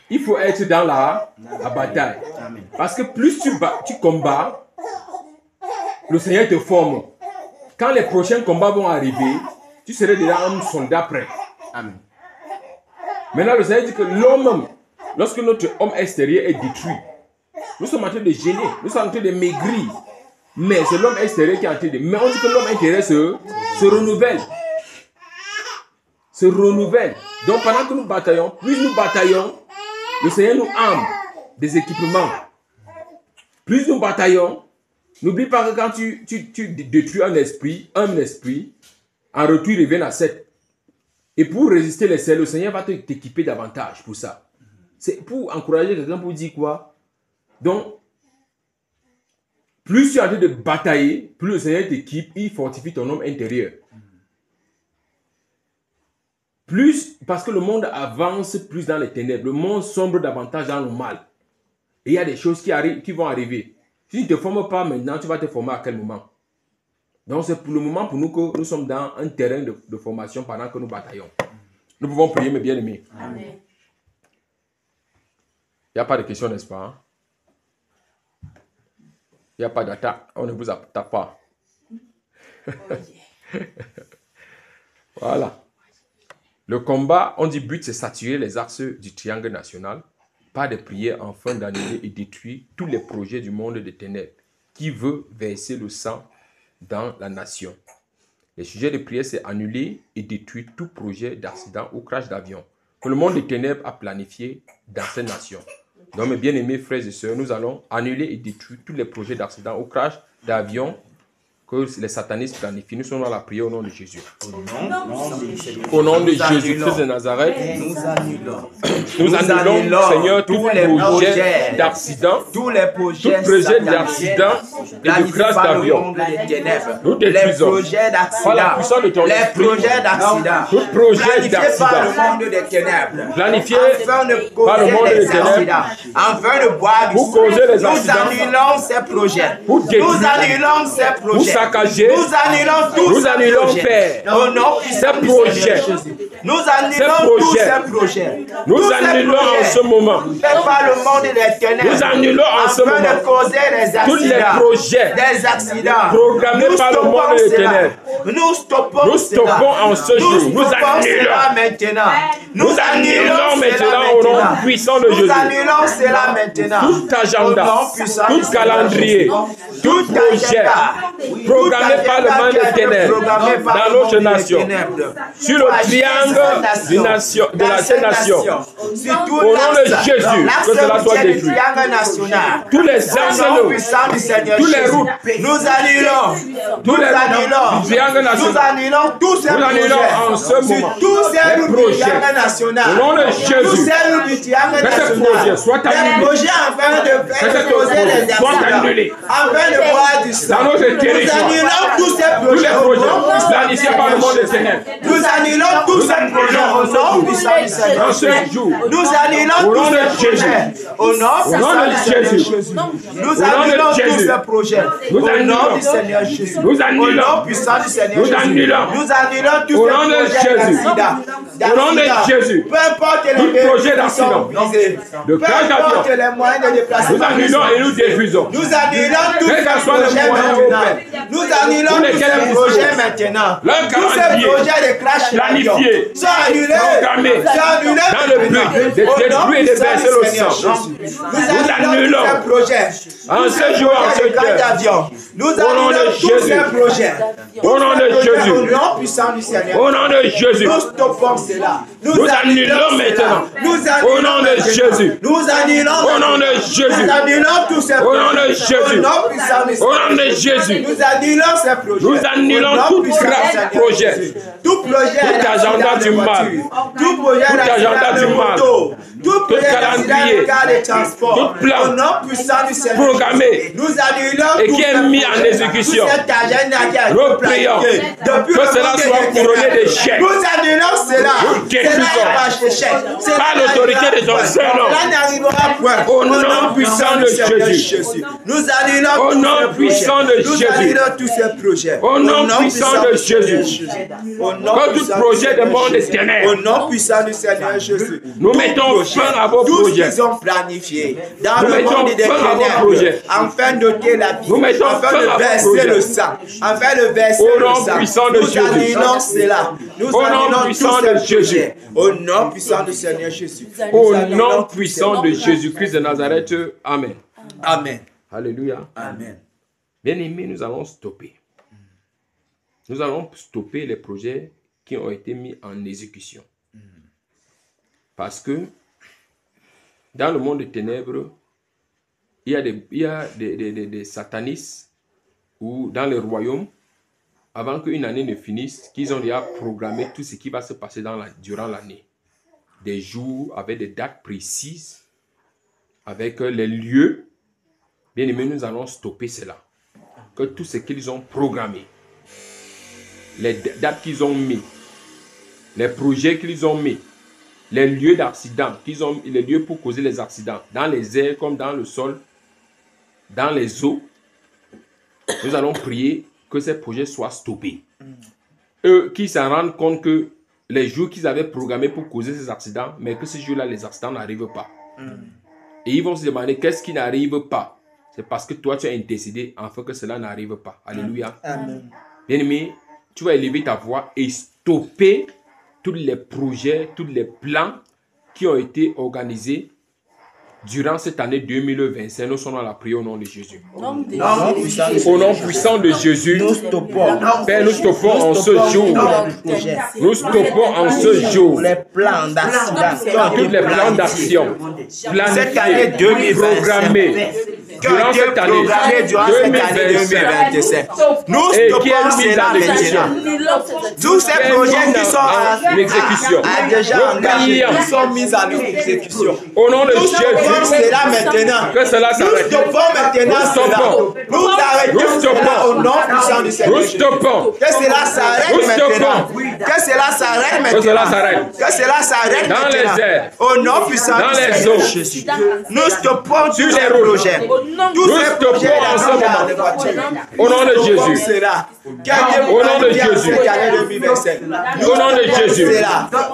il faut être dans la bataille. Parce que plus tu combats, le Seigneur te forme. Quand les prochains combats vont arriver, tu seras déjà un soldat prêt. Amen. Maintenant, le Seigneur dit que l'homme, lorsque notre homme extérieur est détruit, nous sommes en train de gêner, nous sommes en train de maigrir. Mais c'est l'homme extérieur qui est en train de... Mais on dit que l'homme intérieur se renouvelle. Se renouvelle. Donc pendant que nous bataillons, plus nous bataillons, le Seigneur nous arme des équipements. Plus nous bataillons, n'oublie pas que quand tu détruis un esprit, en retour il revient à 7. Et pour résister les selles, le Seigneur va t'équiper davantage pour ça. C'est pour encourager quelqu'un pour dire quoi? Donc, plus tu es en train de batailler, plus le Seigneur t'équipe, il fortifie ton homme intérieur. Plus, parce que le monde avance plus dans les ténèbres, le monde sombre davantage dans le mal. Et il y a des choses qui vont arriver. Si tu ne te formes pas maintenant, tu vas te former à quel moment? Donc c'est pour le moment pour nous que nous sommes dans un terrain de formation pendant que nous bataillons. Nous pouvons prier, mes bien-aimés. Amen. Il n'y a pas de question, n'est-ce pas? Il n'y a pas d'attaque. On ne vous attaque pas. Voilà. Le combat, on dit but, c'est saturer les axes du triangle national. par des prières afin d'annuler et détruire tous les projets du monde des ténèbres qui veut verser le sang dans la nation. Le sujet de prière, c'est annuler et détruire tout projet d'accident ou crash d'avion que le monde des ténèbres a planifié dans cette nation. Donc, mes bien-aimés frères et sœurs, nous allons annuler et détruire tous les projets d'accident ou crash d'avion que les satanistes planifient. Nous sommes dans la prière au nom de Jésus. Au nom de Jésus-Christ de Nazareth, nous annulons, Seigneur, tous les projets d'accident, tous les projets d'accident et de crash d'avion. Nous détruisons par la puissance de ton esprit tout projet d'accident planifié par le monde des ténèbres pour causer les accidents, nous annulons ces projets. pour détruire, Nous annulons ces pour projets. saccager, Nous annulons tous nous annulons, ces projets. Père, Au nom ces projets. Nous annulons tous ces projets. Nous Tous ces annulons en projets ce moment. faits par le monde des ténèbres. Nous annulons en ce afin de moment causer des accidents. tous les projets des accidents programmés Nous par le stoppons monde des cela. ténèbres. Nous stoppons Nous cela. stoppons en ce jour. Nous stoppons annulons. cela maintenant. Nous annulons cela maintenant au nom puissant de Nous Jésus. annulons cela maintenant. Tout agenda, Au nom puissant tout de Seigneur calendrier, Jésus. tout projet programmé par le monde des ténèbres dans notre nation, sur le triangle de cette nation. Au nom de Jésus, que cela soit détruit. Tous les arsenaux, tous les routes, nous annulons, tous les routes du triangle nous national. annulons tous ces Nous annulons en ce projets. moment Sur tous ces les routes du projets. triangle national. Au nom de Tous Jésus, ces routes du triangle que ces national. projets soient annulés. Les projets afin de Que faire ces causer des projets soient accidents. annulés. Afin de boire du sang. Dans notre Nous territoire. annulons tous ces Tous les projets. projets planifiés par le monde des ténèbres. Nous annulons tous ces projets au nom puissant du Seigneur En ce Jésus. jour, Nous annulons au nom tous de ces Jésus. projets au nom Au nom puissant de du Seigneur Jésus. Jésus. Nous Au nom de annulons tous Jésus. ces projets Nous au nom annulons. du Seigneur Jésus. Nous Au annulons. nom puissant du Seigneur Nous Jésus. annulons. Nous annulons tous Au ces nom de projets Jésus. d'accident. Au nom de Jésus. Peu importe les Tout véhicules projet qui d'accident. sont visés. De Peu crash importe d'avion. les moyens de déplacement. Nous annulons et nous diffusons. Nous annulons tous Quels que ces soient les projets moyens maintenant. européens. Nous annulons Pour tous lesquels ces ils projets disposent. maintenant. Leur Tous ces calendrier projets de crash d'avion planifiés, sont annulés. programmés, Sont annulés dans le but maintenant. de Au nom détruire et de puissant verser du le Seigneur sang. Jésus. Nous Nous annulons annulons. tous ces projets. En ce jour, en ce de crash cœur. d'avion. Nous Au nom de annulons tous Jésus. ces projets. Au nom de Jésus. Au nom puissant du Seigneur. Au nom de Jésus. Nous stoppons cela. Nous annulons maintenant. Au nom de Jésus. Nous annulons. Au nom de Jésus. Nous annulons tous ces Au nom de projets. Jésus. Au nom puissant du Au nom de Seigneur. Jésus. Nous annulons ces projets. Nous annulons Au nom tout puissant du Seigneur projet. Jésus. Tout projet Tout agenda d'accident du de mal. voiture. Tout projet agenda d'accident du de mal. moto. Tout projet d'accident calendrier. de car de transport. Tout plan. Au nom puissant du Seigneur. Programmé. Jésus. Nous annulons Et tout qui est ce mis en projet. exécution. Tout cet agenda qui a été Nous prions planifié. Depuis que le cela monde soit des couronné ténèbres. d'échecs. Nous annulons cela. Nous détruisons. Cela est par échec. Cela Par l'autorité de ton n'arrivera Saint-Nom. point. Cela n'arrivera point. Au nom puissant de Jésus. Nous annulons Au tous nom ces puissant projets. de Nous Jésus. annulons tous ces projets. Au nom puissant de Jésus. Au nom Que tout puissant projet du de Seigneur monde des Jésus. ténèbres. Au nom puissant du Seigneur Jésus. Nous Tout mettons projet, fin à vos tout projets. ce qu'ils ont planifié dans Nous le mettons monde des fin à vos ténèbres, projets. afin d'ôter la vie, Nous mettons afin fin à de vos verser projets. le sang, afin de verser Au le nom sang. puissant de Nous Jésus. annulons cela. Nous Au nom annulons puissant tous de ces Jésus. projets. Au nom puissant du Seigneur Jésus. Au Nous annulons nom tous puissant de Jésus-Christ de Nazareth. Amen. ces- Amen. Alléluia. Amen. Bien-aimés, nous allons stopper. Nous allons stopper les projets qui ont été mis en exécution. Parce que dans le monde des ténèbres, il y a des satanistes ou dans les royaumes, avant qu'une année ne finisse, qu'ils ont déjà programmé tout ce qui va se passer durant l'année. Des jours avec des dates précises, avec les lieux. Bien aimé, nous allons stopper cela. Que tout ce qu'ils ont programmé, les dates qu'ils ont mis, les projets qu'ils ont mis, les lieux d'accident, les lieux pour causer les accidents, dans les airs comme dans le sol, dans les eaux, nous allons prier que ces projets soient stoppés. Eux qui s'en rendent compte que les jours qu'ils avaient programmés pour causer ces accidents, mais que ces jours-là, les accidents n'arrivent pas. Et ils vont se demander qu'est-ce qui n'arrive pas. C'est parce que toi, tu as intercédé afin que cela n'arrive pas. Alléluia. Amen. Bien-aimé, tu vas élever ta voix et stopper tous les projets, tous les plans qui ont été organisés durant cette année 2025, nous sommes à la prière au nom de Jésus. Au nom puissant de Jésus, nous stoppons. Père, nous stoppons en ce jour. Nous stoppons en ce jour Les plans d'accident. tous les plans d'action Cette année planifiés, 2025. programmés durant cette année Programmé durant cette année 2025. Nous et qui stoppons est mise cela en exécution. maintenant. Tous ces projets qui sont en L'exécution. déjà Nous engagés, prions qui sont mis en exécution. au nom de Nous stoppons Jésus cela maintenant. que cela Nous s'arrête. stoppons maintenant Nous cela. stoppons. Nous arrêtons Nous stoppons. cela au nom puissant du Seigneur. Nous stoppons. Que cela s'arrête Nous maintenant. stoppons. Que cela s'arrête maintenant. Que cela s'arrête. Que cela s'arrête Dans maintenant. les airs. Au nom puissant Dans du les Seigneur eaux. Jésus. Nous stoppons tous Sur ces les routes. projets. Tous Nous ces stoppons projets en ce dans moment. les voitures. Au nom de Nous stoppons Jésus. cela. Au nom de Jésus. Au nom de Jésus.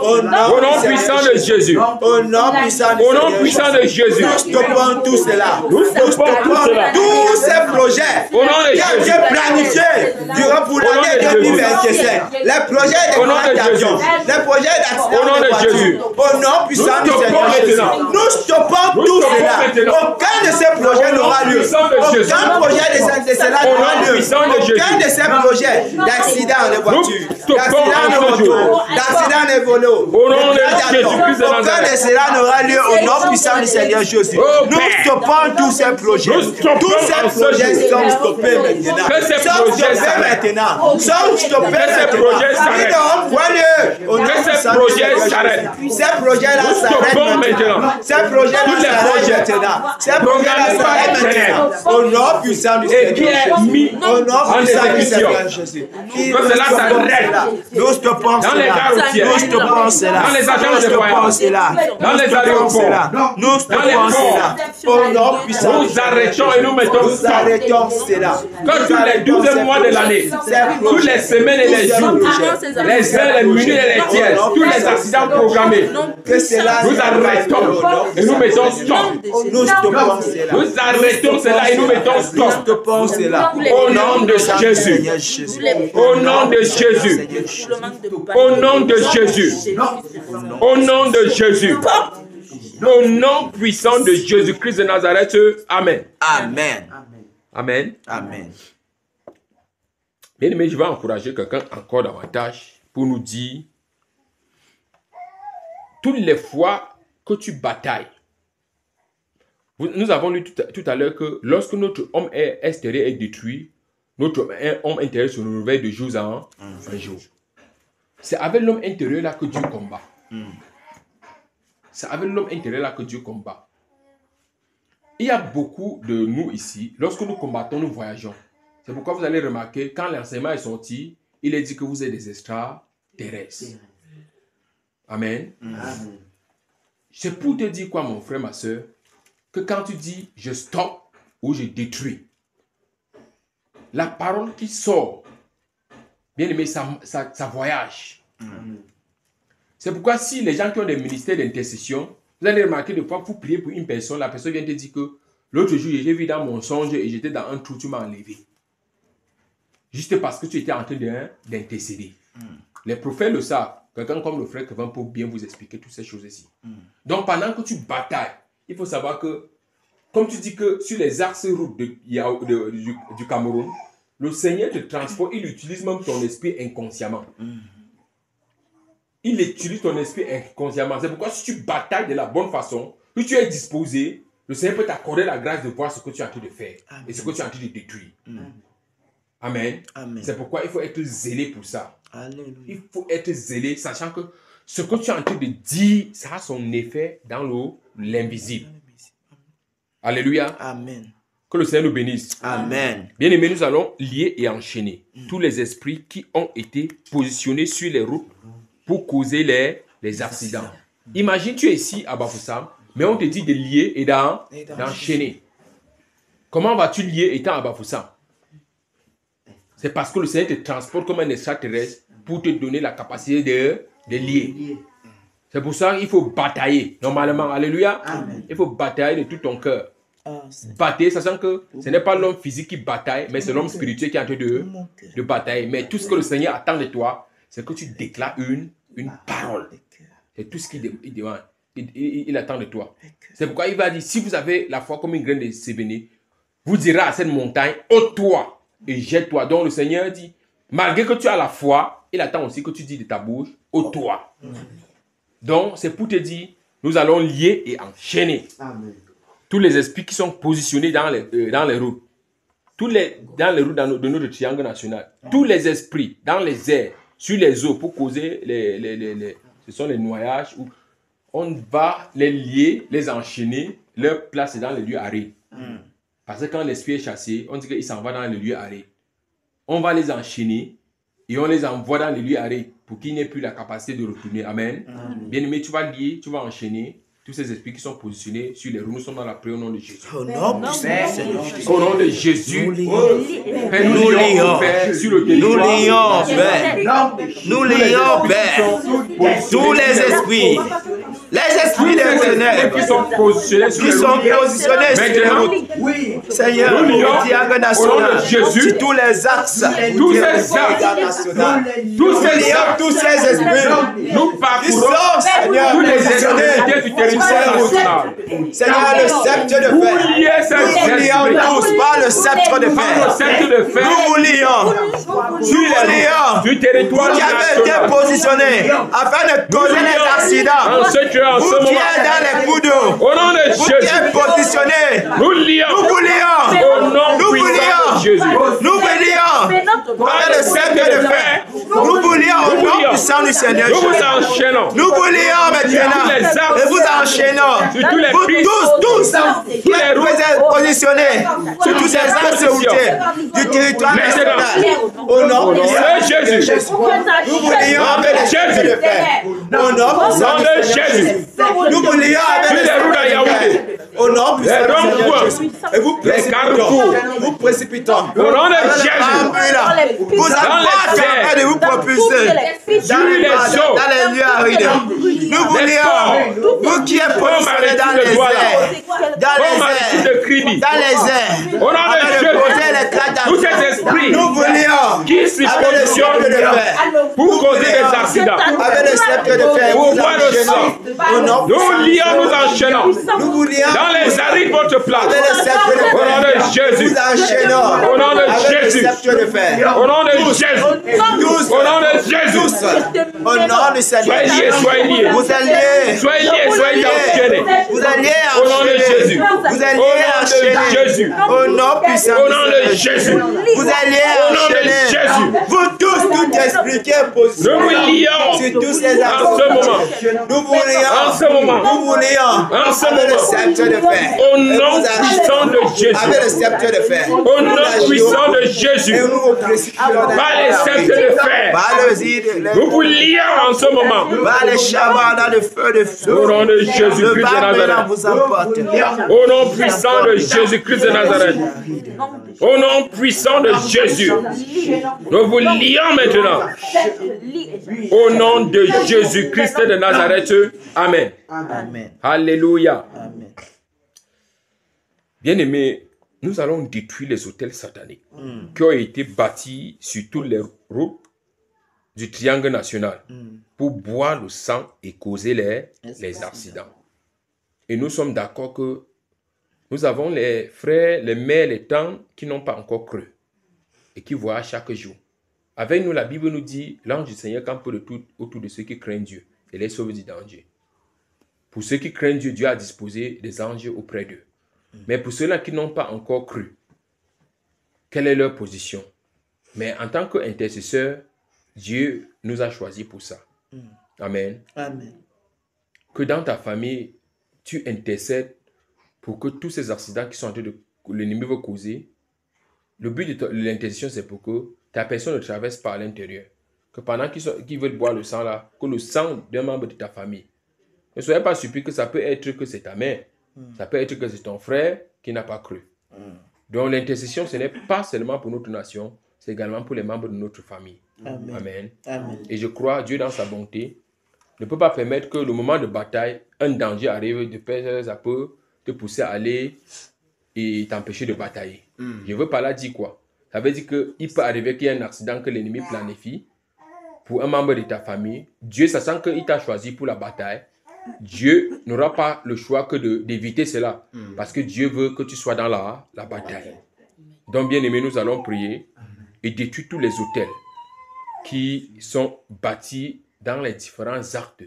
Au Au nom puissant de Jésus. Au nom puissant du Au nom Seigneur puissant de Jésus. Nous stoppons tout cela. Nous stoppons tout cela. Tous ces projets Au nom de qui ont été Jésus. planifiés durant pour Au nom l'année de 2025. Les projets de Au nom de crash d'avion, Jésus. les projets Au nom d'accident de de voiture. Jésus. Au nom puissant du stoppons Seigneur Jésus. maintenant. Nous stoppons Nous tout stoppons cela. maintenant. Aucun de ces projets Au nom n'aura lieu. puissant de Jésus. Aucun projet de cela Au n'aura nom lieu. puissant de Jésus. Aucun de ces projets d'accident de voiture, stoppons d'accident en de ce moto, jour. d'accident de vélo, Au nom de crash d'avion. Jésus-Christ de Aucun Nazareth. de cela n'aura lieu au nom puissant du Seigneur Jésus. Oh, Nous Père. stoppons tous ces projets. Nous stoppons Tous ces en ce projets jour. sont stoppés maintenant. Que ces Sont projets stoppés s'arrêtent. maintenant. Sont stoppés Que ces maintenant. projets Ils s'arrêtent. n'auront point lieu au nom Que ces puissant du projets Seigneur s'arrêtent. Jésus. Ces projets-là Nous s'arrêtent stoppons maintenant. maintenant. Ces projets-là Tous les s'arrêtent projets maintenant. Ces projets-là programmés par s'arrêtent les maintenant. Au nom puissant du Et qui Seigneur est Jésus. mis Au nom en puissant du exécution. Seigneur Jésus. Que cela s'arrête. Nous stoppons Dans les gares cela. routières. Nous stoppons cela. Dans les agences Nous de stoppons voyage. cela. Dans les Nous stoppons aéroports. cela. Nous Dans les stoppons ports. cela. Au nom puissant. Nous arrêtons et nous mettons Nous stop. arrêtons cela. Que tous les 12 mois de l'année, toutes les semaines et les jours, les heures, les minutes et les tiers, tous les accidents programmés, Que cela nous arrêtons et nous mettons stop. Nous stoppons cela. Nous arrêtons cela et nous mettons Nous stop. stoppons cela. Au nom de Jésus. Au nom de Jésus. Au nom de Jésus. Au nom de Jésus. Au nom puissant de Jésus-Christ de Nazareth. Amen. Amen. Amen. Amen. Bien aimé, je vais encourager quelqu'un encore davantage pour nous dire toutes les fois que tu batailles. Nous avons lu tout à l'heure que lorsque notre homme extérieur est détruit, notre homme intérieur se renouvelle de jour en jour. C'est avec l'homme intérieur là que Dieu combat. C'est avec l'homme intérieur là que Dieu combat. Il y a beaucoup de nous ici, lorsque nous combattons, nous voyageons. C'est pourquoi vous allez remarquer, quand l'enseignement est sorti, il est dit que vous êtes des extraterrestres. Amen. C'est pour te dire quoi, mon frère, ma soeur, que quand tu dis je stoppe ou je détruis, la parole qui sort, bien aimé, ça voyage. C'est pourquoi si les gens qui ont des ministères d'intercession, vous allez remarquer de fois que vous priez pour une personne, la personne vient te dire que l'autre jour, j'ai vu dans mon songe et j'étais dans un trou, tu m'as enlevé. Juste parce que tu étais en train d'intercéder. Les prophètes le savent. Quelqu'un comme le frère Kevin peut bien vous expliquer toutes ces choses-ci. Donc pendant que tu batailles, il faut savoir que, comme tu dis que sur les axes routes du Cameroun, le Seigneur te transporte, il utilise même ton esprit inconsciemment. Il utilise ton esprit inconsciemment. C'est pourquoi si tu batailles de la bonne façon, si tu es disposé, le Seigneur peut t'accorder la grâce de voir ce que tu es en train de faire. Amen. Et ce que tu es en train de détruire. Amen. Amen. C'est pourquoi il faut être zélé pour ça. Alléluia. Il faut être zélé, sachant que ce que tu es en train de dire, ça a son effet dans l'invisible. Alléluia. Amen. Que le Seigneur nous bénisse. Amen. Bien aimés, nous allons lier et enchaîner tous les esprits qui ont été positionnés sur les routes pour causer les accidents. Imagine, tu es ici à Bafoussam, mais on te dit de lier et d'enchaîner. Comment vas-tu lier étant à Bafoussam? C'est parce que le Seigneur te transporte comme un extraterrestre pour te donner la capacité de lier. C'est pour ça qu'il faut batailler. Normalement, alléluia. Amen. Il faut batailler de tout ton cœur. Batailler, sachant que ce n'est pas l'homme physique qui bataille, mais c'est l'homme spirituel qui est en train de batailler. Mais tout ce que le Seigneur attend de toi, c'est que tu déclares une parole. C'est tout ce qu'il demande. il attend de toi. C'est pourquoi il va dire, si vous avez la foi comme une graine de sévéné, vous direz à cette montagne, ôte-toi et jette-toi. Donc le Seigneur dit, malgré que tu as la foi, il attend aussi que tu dis de ta bouche, ôte-toi. Donc c'est pour te dire, nous allons lier et enchaîner. Amen. Tous les esprits qui sont positionnés dans les routes, dans les routes de notre triangle national, tous les esprits dans les airs, sur les eaux pour causer ce sont les noillages, où on va les lier, les enchaîner, leur placer dans les lieux arides. Parce que quand l'esprit est chassé, on dit qu'il s'en va dans les lieux arides. On va les enchaîner et on les envoie dans les lieux arides pour qu'ils n'aient plus la capacité de retourner. Amen. Bien aimé, tu vas lier, tu vas enchaîner tous ces esprits qui sont positionnés sur les roues. Nous sommes dans la prière au nom de Jésus. Au nom Au nom de Jésus, nous Père, nous lions, Père, sur le territoire. Nous lions, Père. Nous lions, Père. Tous les esprits des ténèbres qui sont positionnés sur les routes. Oui. Seigneur, nous lions, le triangle national, Jésus, sur tous les axes, tous ces axes, tous ces esprits, nous parcourons Seigneur, tous les positionnés esprits du territoire national. Seigneur, le sceptre de fer. Nous vous lions tous par le sceptre de fer. Nous vous lions. Du territoire Vous qui avez été national. positionnés afin de causer les accidents. Vous qui êtes dans les coups d'eau. Au nom de Vous qui Jésus, êtes positionnés. nous lions. Nous vous lions. Au nom Nous vous puissant de Jésus. Nous vous lions. Par le sceptre de fer. Nous vous lions au nom puissant du Seigneur Nous vous Jésus. enchaînons. Nous vous lions maintenant. Et vous enchaînons. Sur tous les Vous pistes, tous, qui les êtes routes, positionnés sur tous ces axes routiers du territoire national. Au nom de Jésus. Nous vous lions avec le sceptre de fer. Au nom puissant de du Seigneur Jésus. Jésus. Nous vous lions avec le les sceptre routes à de fer. Yaoundé. Au nom puissant Les du Seigneur ronds-points. Jésus. Et vous carrefours. vous précipitons. Au nom de Avec les Jésus. parapluies, vous êtes pas capable de vous propulser dans les lieux arides. Nous vous lions, vous qui êtes positionnés dans les airs, dans les airs, Au nom de avec le côté et les Jésus, tous ces esprits nous vous lions qui se avec le sceptre de positionnent fer, pour causer des accidents, avec le sceptre de fer, pour vous boire le sang. enchaînons. Au nom Nous lions, nous enchaînons. nous vous lions Dans les arides, votre place. avec le sceptre de Au nom fer, de Jésus. vous enchaînons Au nom de avec le Jésus. sceptre de fer. Au nom de Jésus. Tous, Au nom de Jésus. tous, au nom du Seigneur. Soyez liés, soyez liés. Vous êtes liés. Soyez liés, soyez enchaînés. Vous êtes liés Au nom de enchaînés. Jésus. Vous êtes Au liés nom de enchaînés. Jésus. Au nom puissant Au du nom de Seigneur. Jésus. Vous êtes liés Au nom de enchaînés. Jésus. Vous tous, tout expliquez Nous vous lions sur tous ces en ce moment. Nous vous lions. En ce moment. Nous vous lions. En ce Avec le moment. sceptre de fer. Au Et nom vous puissant de Jésus. Avec le sceptre de fer. Au nom puissant de Jésus. Et nous vous précipitons dans Par les sceptres de fer. Par le zide, Nous vous lions en ce moment. par les chamas dans le feu de feu. Au nom de Le Jésus-Christ de Babylone Nazareth. vous emporte. Au nom puissant de Jésus-Christ de Nazareth. Au nom puissant de Jésus. Nous vous lions maintenant. Au nom de Jésus-Christ de Nazareth. Amen. Amen. Alléluia. Amen. Bien-aimés, nous allons détruire les hôtels sataniques qui ont été bâtis sur toutes les routes du triangle national pour boire le sang et causer les accidents. Et nous sommes d'accord que nous avons les frères, les mères, les tantes qui n'ont pas encore cru et qui voient chaque jour. Avec nous, la Bible nous dit, l'ange du Seigneur campe de tout autour de ceux qui craignent Dieu et les sauve du danger. Pour ceux qui craignent Dieu, Dieu a disposé des anges auprès d'eux. Mais pour ceux-là qui n'ont pas encore cru, quelle est leur position? Mais en tant qu'intercesseur, Dieu nous a choisis pour ça. Amen. Amen. Que dans ta famille, tu intercèdes pour que tous ces accidents qui sont en train de l'ennemi veut causer, le but de l'intercession, c'est pour que ta personne ne traverse pas à l'intérieur. Que pendant qu'ils veulent boire le sang là, que le sang d'un membre de ta famille. Ne soyez pas surpris que ça peut être que c'est ta mère. Ça peut être que c'est ton frère qui n'a pas cru. Donc l'intercession, ce n'est pas seulement pour notre nation, c'est également pour les membres de notre famille. Amen. Amen. Amen. Et je crois, Dieu dans sa bonté, ne peut pas permettre que le moment de bataille, un danger arrive, de peur, ça peut te pousser à aller et t'empêcher de batailler. Je veux par là dire quoi? Ça veut dire qu'il peut arriver qu'il y ait un accident que l'ennemi planifie pour un membre de ta famille. Dieu, sachant qu'il t'a choisi pour la bataille, Dieu n'aura pas le choix que d'éviter cela. Parce que Dieu veut que tu sois dans la bataille. Donc, bien aimé, nous allons prier et détruire tous les hôtels qui sont bâtis dans les différents actes.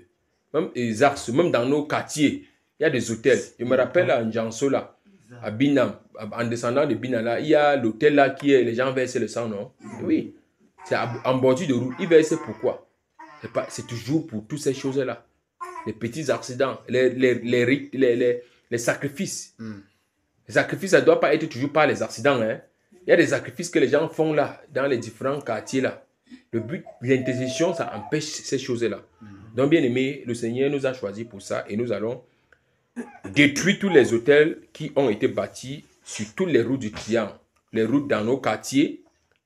Même dans nos quartiers, il y a des hôtels. Je me rappelle à Njanso, là, à Binam, en descendant de Binam, là, il y a l'hôtel là qui est, les gens versent le sang, non? Oui, c'est en bordure de route. Ils versent pourquoi? C'est toujours pour toutes ces choses-là. Les petits accidents, les sacrifices. Les sacrifices, ça ne doit pas être toujours par les accidents. Hein. Il y a des sacrifices que les gens font là, dans les différents quartiers là. Le but, l'intercession, ça empêche ces choses-là. Donc, bien aimé, le Seigneur nous a choisis pour ça et nous allons détruire tous les hôtels qui ont été bâtis sur toutes les routes du triangle, les routes dans nos quartiers,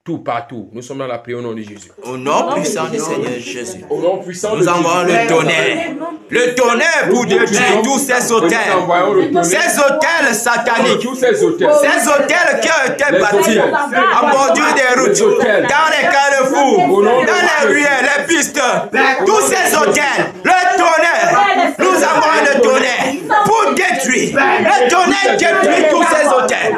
tout partout. Nous sommes dans la prière au nom de Jésus. Au nom puissant du Seigneur Jésus. Au nom puissant de Nous envoyons le tonnerre. Le tonnerre pour détruire tous ces hôtels. Ces hôtels sataniques. Ces hôtels qui ont été bâtis en bordure des routes, dans les carrefours, dans les ruelles, les pistes. Tous ces hôtels. Le tonnerre. Nous envoyons le tonnerre pour détruire. Le tonnerre détruit tous ces hôtels.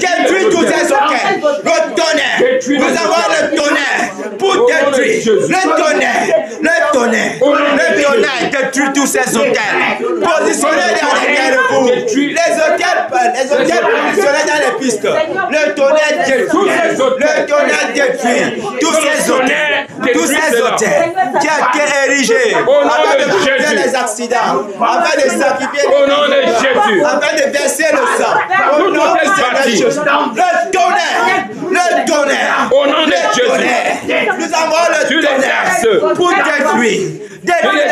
Détruit tous ces hôtels. Le tonnerre. Nous avons le tonnerre pour détruire. Le tonnerre détruit tous ces hôtels. Positionnés dans les carrefours. Les hôtels positionnés dans les pistes. Le tonnerre détruit. Le tonnerre détruit tous ces hôtels. Tous ces hôtels qui ont été érigés afin de prévenir les accidents, afin de sacrifier au nom de Jésus, afin de verser le sang. Au nom de Jésus. Le tonnerre. Au nom de Jésus. Nous avons le tonnerre pour détruire. Détruire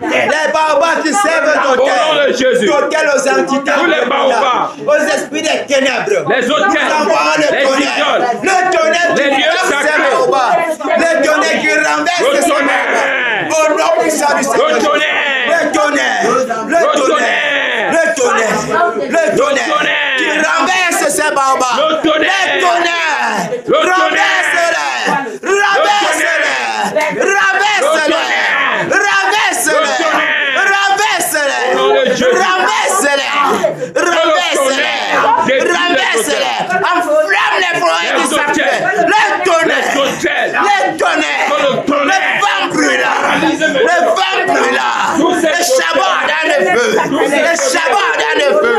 les barbares qui servent d'hôtel. D'hôtel aux entités. Tous les barbares. Aux esprits des ténèbres. Les hôtels. Les idoles. Le tonnerre les lieux sacrés. Le tonnerre qui renverse ces barbares. Au nom puissant du Seigneur. Le tonnerre. Le tonnerre. Le tonnerre. Le tonnerre. Le tonnerre. Qui renverse ces barbares. Le tonnerre. Renverse-les. Renverse-les. Renverse-les. Enflamme les forêts du sacré. Le tonnerre. Le vent brûlant. Le chabot dans le feu.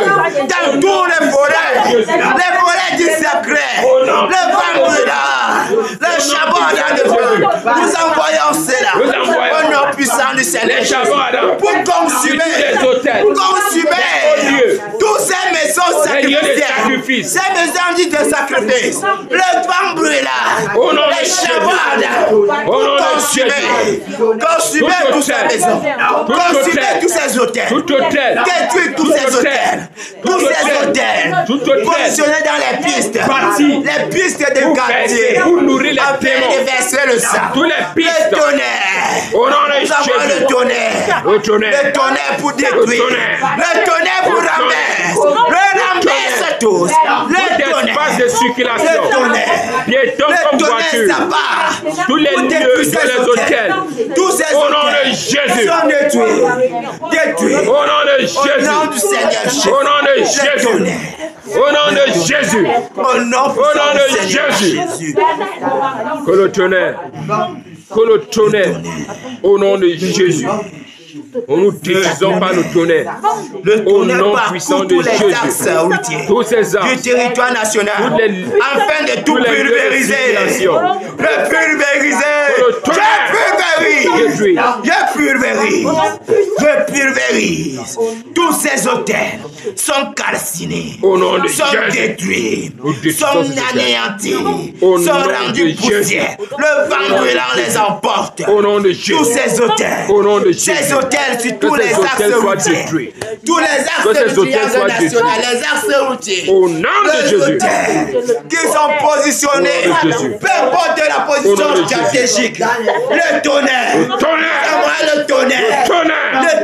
Dans tous les forêts du sacré. Le vent brûlant. Le chabot dans le feu. Nous envoyons cela au nom puissant du Seigneur pour consumer tous ces maisons sacrificielles, ces maisons dites de sacrifice, le vent brûlant, les chabots pour consumer toutes ces maisons, consumer tous ces hôtels, détruire tous ces hôtels, positionnés dans les pistes de quartier, pour nourrir les afin de verser le sang. Le tonnerre. Au nom de Jésus. Le tonnerre pour détruire. Le tonnerre pour renverser tous. Le tonnerre. De circulation. Le tonnerre s'abat. Tous les lieux, tous les hôtels. Tous ces hôtels sont détruits. Au nom de Jésus. Au nom du Seigneur Jésus. Au nom de Jésus. Au nom de Jésus. Au nom de Jésus. Que le tonnerre. Au nom de Jésus. On nous détruisons par le tonnerre. Au nom puissant de Jésus. Tous ces axes du territoire national, afin de tout pulvériser. Le pulvériser. Je pulvérise. Tous ces hôtels sont calcinés, sont détruits, sont anéantis, sont rendus poussière. Le vent brûlant les emporte. Au nom de Jésus. Tous ces hôtels. Au nom de Jésus. Ces hôtels sur tous les axes routiers. Tous les axes du triangle national, les axes routiers. Au nom de Jésus. Qui sont positionnés, peu importe la position stratégique. Le tonnerre. Le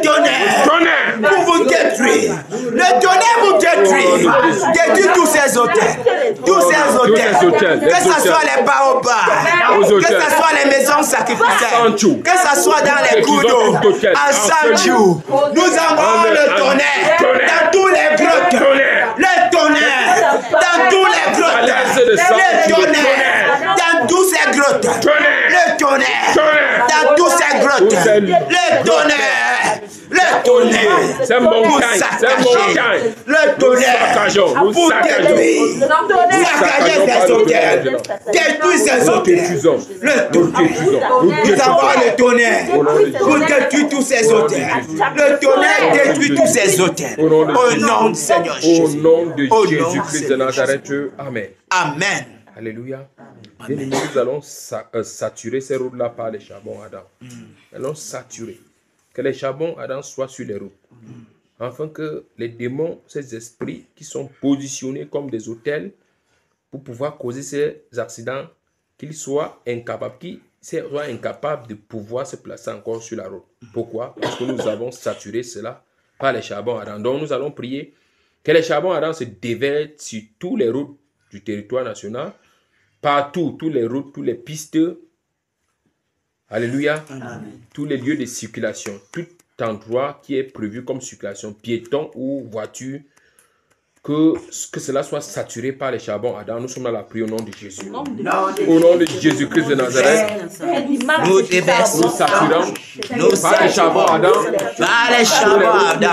tonnerre. Pour vous détruire. Le tonnerre vous détruit. Détruit tous ces hôtels. Tous ces hôtels, hôtels, que ce soit les baobabs, que ce soit les maisons sacrificielles, que ce soit dans les cours d'eau, à Sanchou, nous envoyons le tonnerre dans tous les grottes, le tonnerre dans tous les grottes, le tonnerre dans tous ces grottes, le tonnerre dans tous ces grottes, le tonnerre, le tonnerre, c'est montagne, le tonnerre pour détruire, saccager ces hôtels, détruire ces hôtels, le tonnerre, nous avons le tonnerre pour détruire tous ces hôtels, le tonnerre détruit tous ces hôtels, au nom du Seigneur Jésus, au nom de Jésus-Christ de Nazareth, amen. Amen. Alléluia. Bien aimés, nous allons saturer ces routes-là par les charbons Adam. Nous allons saturer. Que les charbons Adam soient sur les routes. Afin que les démons, ces esprits qui sont positionnés comme des hôtels pour pouvoir causer ces accidents, qu'ils soient incapables, de pouvoir se placer encore sur la route. Pourquoi? Parce que nous avons saturé cela par les charbons Adam. Donc nous allons prier que les charbons Adam se déversent sur toutes les routes du territoire national, partout, toutes les routes, toutes les pistes, alléluia, tous les lieux de circulation, tout endroit qui est prévu comme circulation, piéton ou voiture, que cela soit saturé par les charbons Adam. Nous sommes à la prière au nom de Jésus. Au nom de Jésus-Christ de Nazareth, nous déversons, nous saturons par les charbons Adam, par les charbons Adam,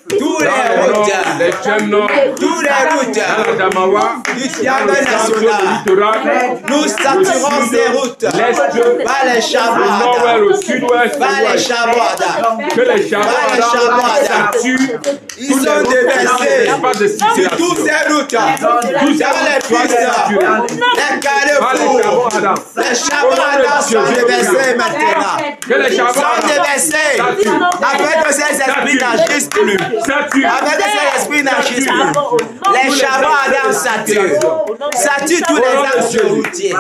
tous les routes, les chemins, tous les routes, la Damawa, du triangle national, nous saturons ces routes par les charbons Adam, par les charbons Adam, que les charbons Adam saturent. Ils sont déversés sur toutes ces routes, dans les pistes, les carrefours, les charbons Adam sont déversés maintenant. Ils sont déversés afin que ces esprits n'agissent plus. Afin que ces esprits n'agissent plus. Les charbons Adam saturent tous les axes routiers. Du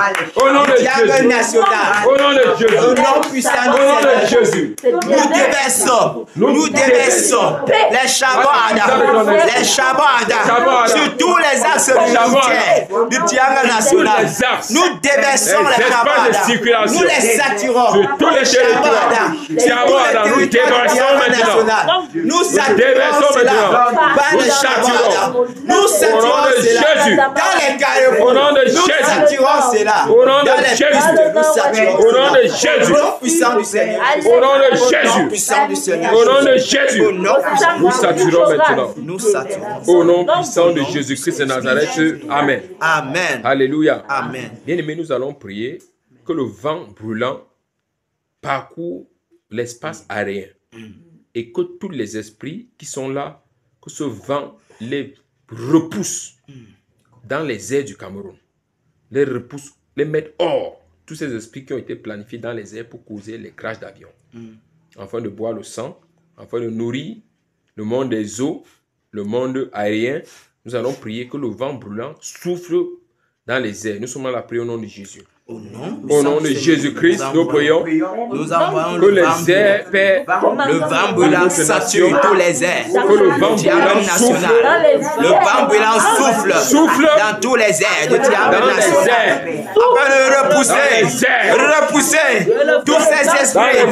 triangle national. Au nom puissant de Jésus. Nous déversons les charbons Adam, les charbons Adam sur tous les axes routiers du triangle national. Nous déversons les charbons Adam. Nous les saturons. Sur tous les charbons Adam. Nous déversons maintenant. Nous saturons cela par les charbons Adam. Nous saturons cela dans les carrefours. Nous saturons cela dans les pistes. Nous saturons au nom de Jésus. Au nom puissant du Seigneur. Au nom de Jésus. Puissant du Seigneur. Au nom de Jésus. Nous saturons maintenant. Nous saturons. Au nom puissant de Jésus-Christ de Nazareth. Amen. Amen. Alléluia. Amen. Bien-aimés, nous allons prier que le vent brûlant parcourt l'espace aérien et que tous les esprits qui sont là, que ce vent les repousse dans les airs du Cameroun. Les repousse, les mettre hors. Tous ces esprits qui ont été planifiés dans les airs pour causer les crashs d'avions. Afin de boire le sang, afin de nourrir le monde des eaux, le monde aérien. Nous allons prier que le vent brûlant souffle dans les airs. Nous sommes à la prière au nom de Jésus. Au nom de Jésus-Christ, nous prions nous envoyons que les airs, Père, le vent brûlant sature tous les airs. Que le vent brûlant souffle. Le vent brûlant souffle dans tous les airs du triangle national. Afin de repousser tous ces esprits qui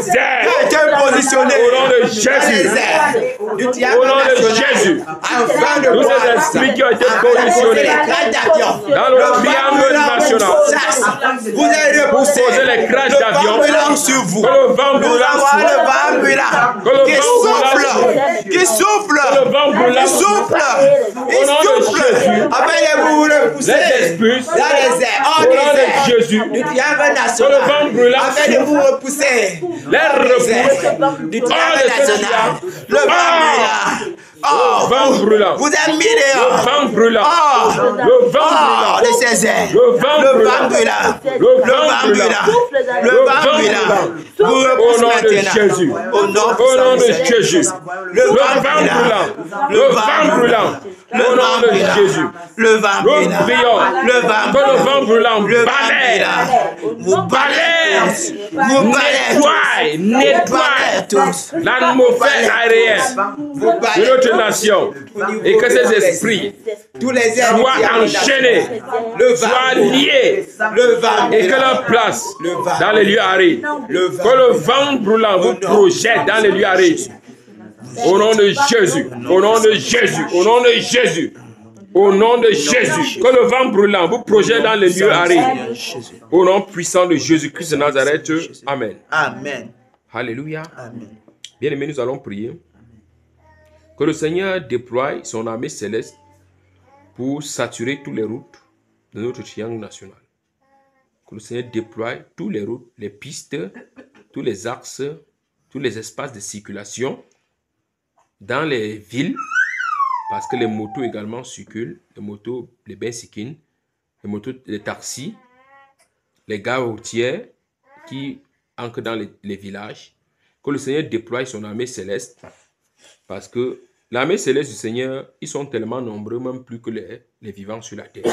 ont été positionnés au nom de dans Jésus. les airs du triangle Au nom de national. Jésus. Afin de Tous ces esprits qui ont été positionnés dans le triangle national. Vous avez repoussé les crashs le d'avion. vent brûlant sur vous. Que le vent Nous brûlant avons le vent brûlant qui souffle, le vent brûlant qui souffle, au nom de Jésus. afin de vous repousser Les esprits dans les airs, hors au des nom de airs Jésus. du triangle Que le vent brûlant national, afin de vous repousser les hors des airs repousse du hors triangle de ce national. triangle. Le vent brûlant. Oh, vent brûlant. vous êtes mis dehors. Le vent brûlant. Oh, Le vent brûlant. de ces airs. Le vent brûlant. Le vent brûlant. Le vent brûlant. Vous Au repoussez nom de maintenant. Jésus. Au nom Au nom de Seigneur. Jésus. Le Le vent vent brûlant. brûlant. Le vent brûlant. Au nom de Jésus. Le vent Nous brûlant. prions Le vent que le vent brûlant Le vent balaie, brûlant. Vous balayez. Vous balayez. nettoie Tous. l'atmosphère aérienne Vous de balayez. notre nation et que ces esprits Tous les soient enchaînés, Le vent soient brûlant. liés Le vent et que brûlant. leur place Le vent dans les lieux arides. Le vent Que le vent brûlant vous projette dans les lieux arides. Au nom de Jésus, au nom de Jésus, au nom de Jésus, au nom de Jésus, que le vent brûlant vous projette dans les lieux arides. Au nom puissant de Jésus-Christ de Nazareth, Amen. Amen. Alléluia. Amen. Bien-aimés, nous allons prier que le Seigneur déploie son armée céleste pour saturer toutes les routes de notre triangle national. Que le Seigneur déploie toutes les routes, les pistes, tous les axes, tous les espaces de circulation dans les villes, parce que les motos également circulent, les motos, les bensikines, les motos, les taxis, les gares routières qui ancrent dans les villages. Que le Seigneur déploie son armée céleste, parce que l'armée céleste du Seigneur, ils sont tellement nombreux, même plus que les vivants sur la terre.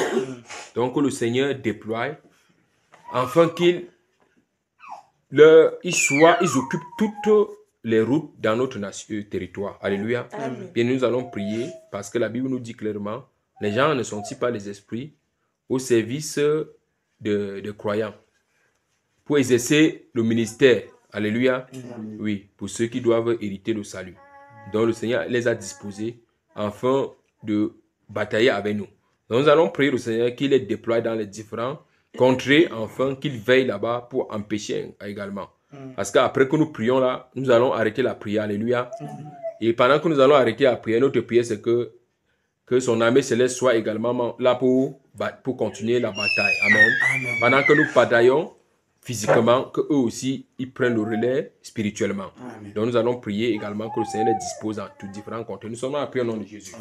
Donc que le Seigneur déploie, afin qu'ils occupent toutes les routes dans notre territoire. Alléluia. Amen. Bien, nous allons prier, parce que la Bible nous dit clairement, les gens ne sont-ils pas les esprits au service de croyants, pour exercer le ministère. Alléluia. Oui, pour ceux qui doivent hériter le salut. Donc le Seigneur les a disposés afin de batailler avec nous. Donc nous allons prier le Seigneur qu'il les déploie dans les différents contrées, afin qu'il veille là-bas pour empêcher également. Parce qu'après que nous prions là, nous allons arrêter la prière. Alléluia. Et pendant que nous allons arrêter la prière, notre prière c'est que son armée céleste soit également là pour continuer la bataille. Amen. Pendant que nous bataillons physiquement, que eux aussi ils prennent le relais spirituellement. Amen. Donc nous allons prier également que le Seigneur les dispose en tous différents contenus. Nous sommes là à prier au nom de Jésus.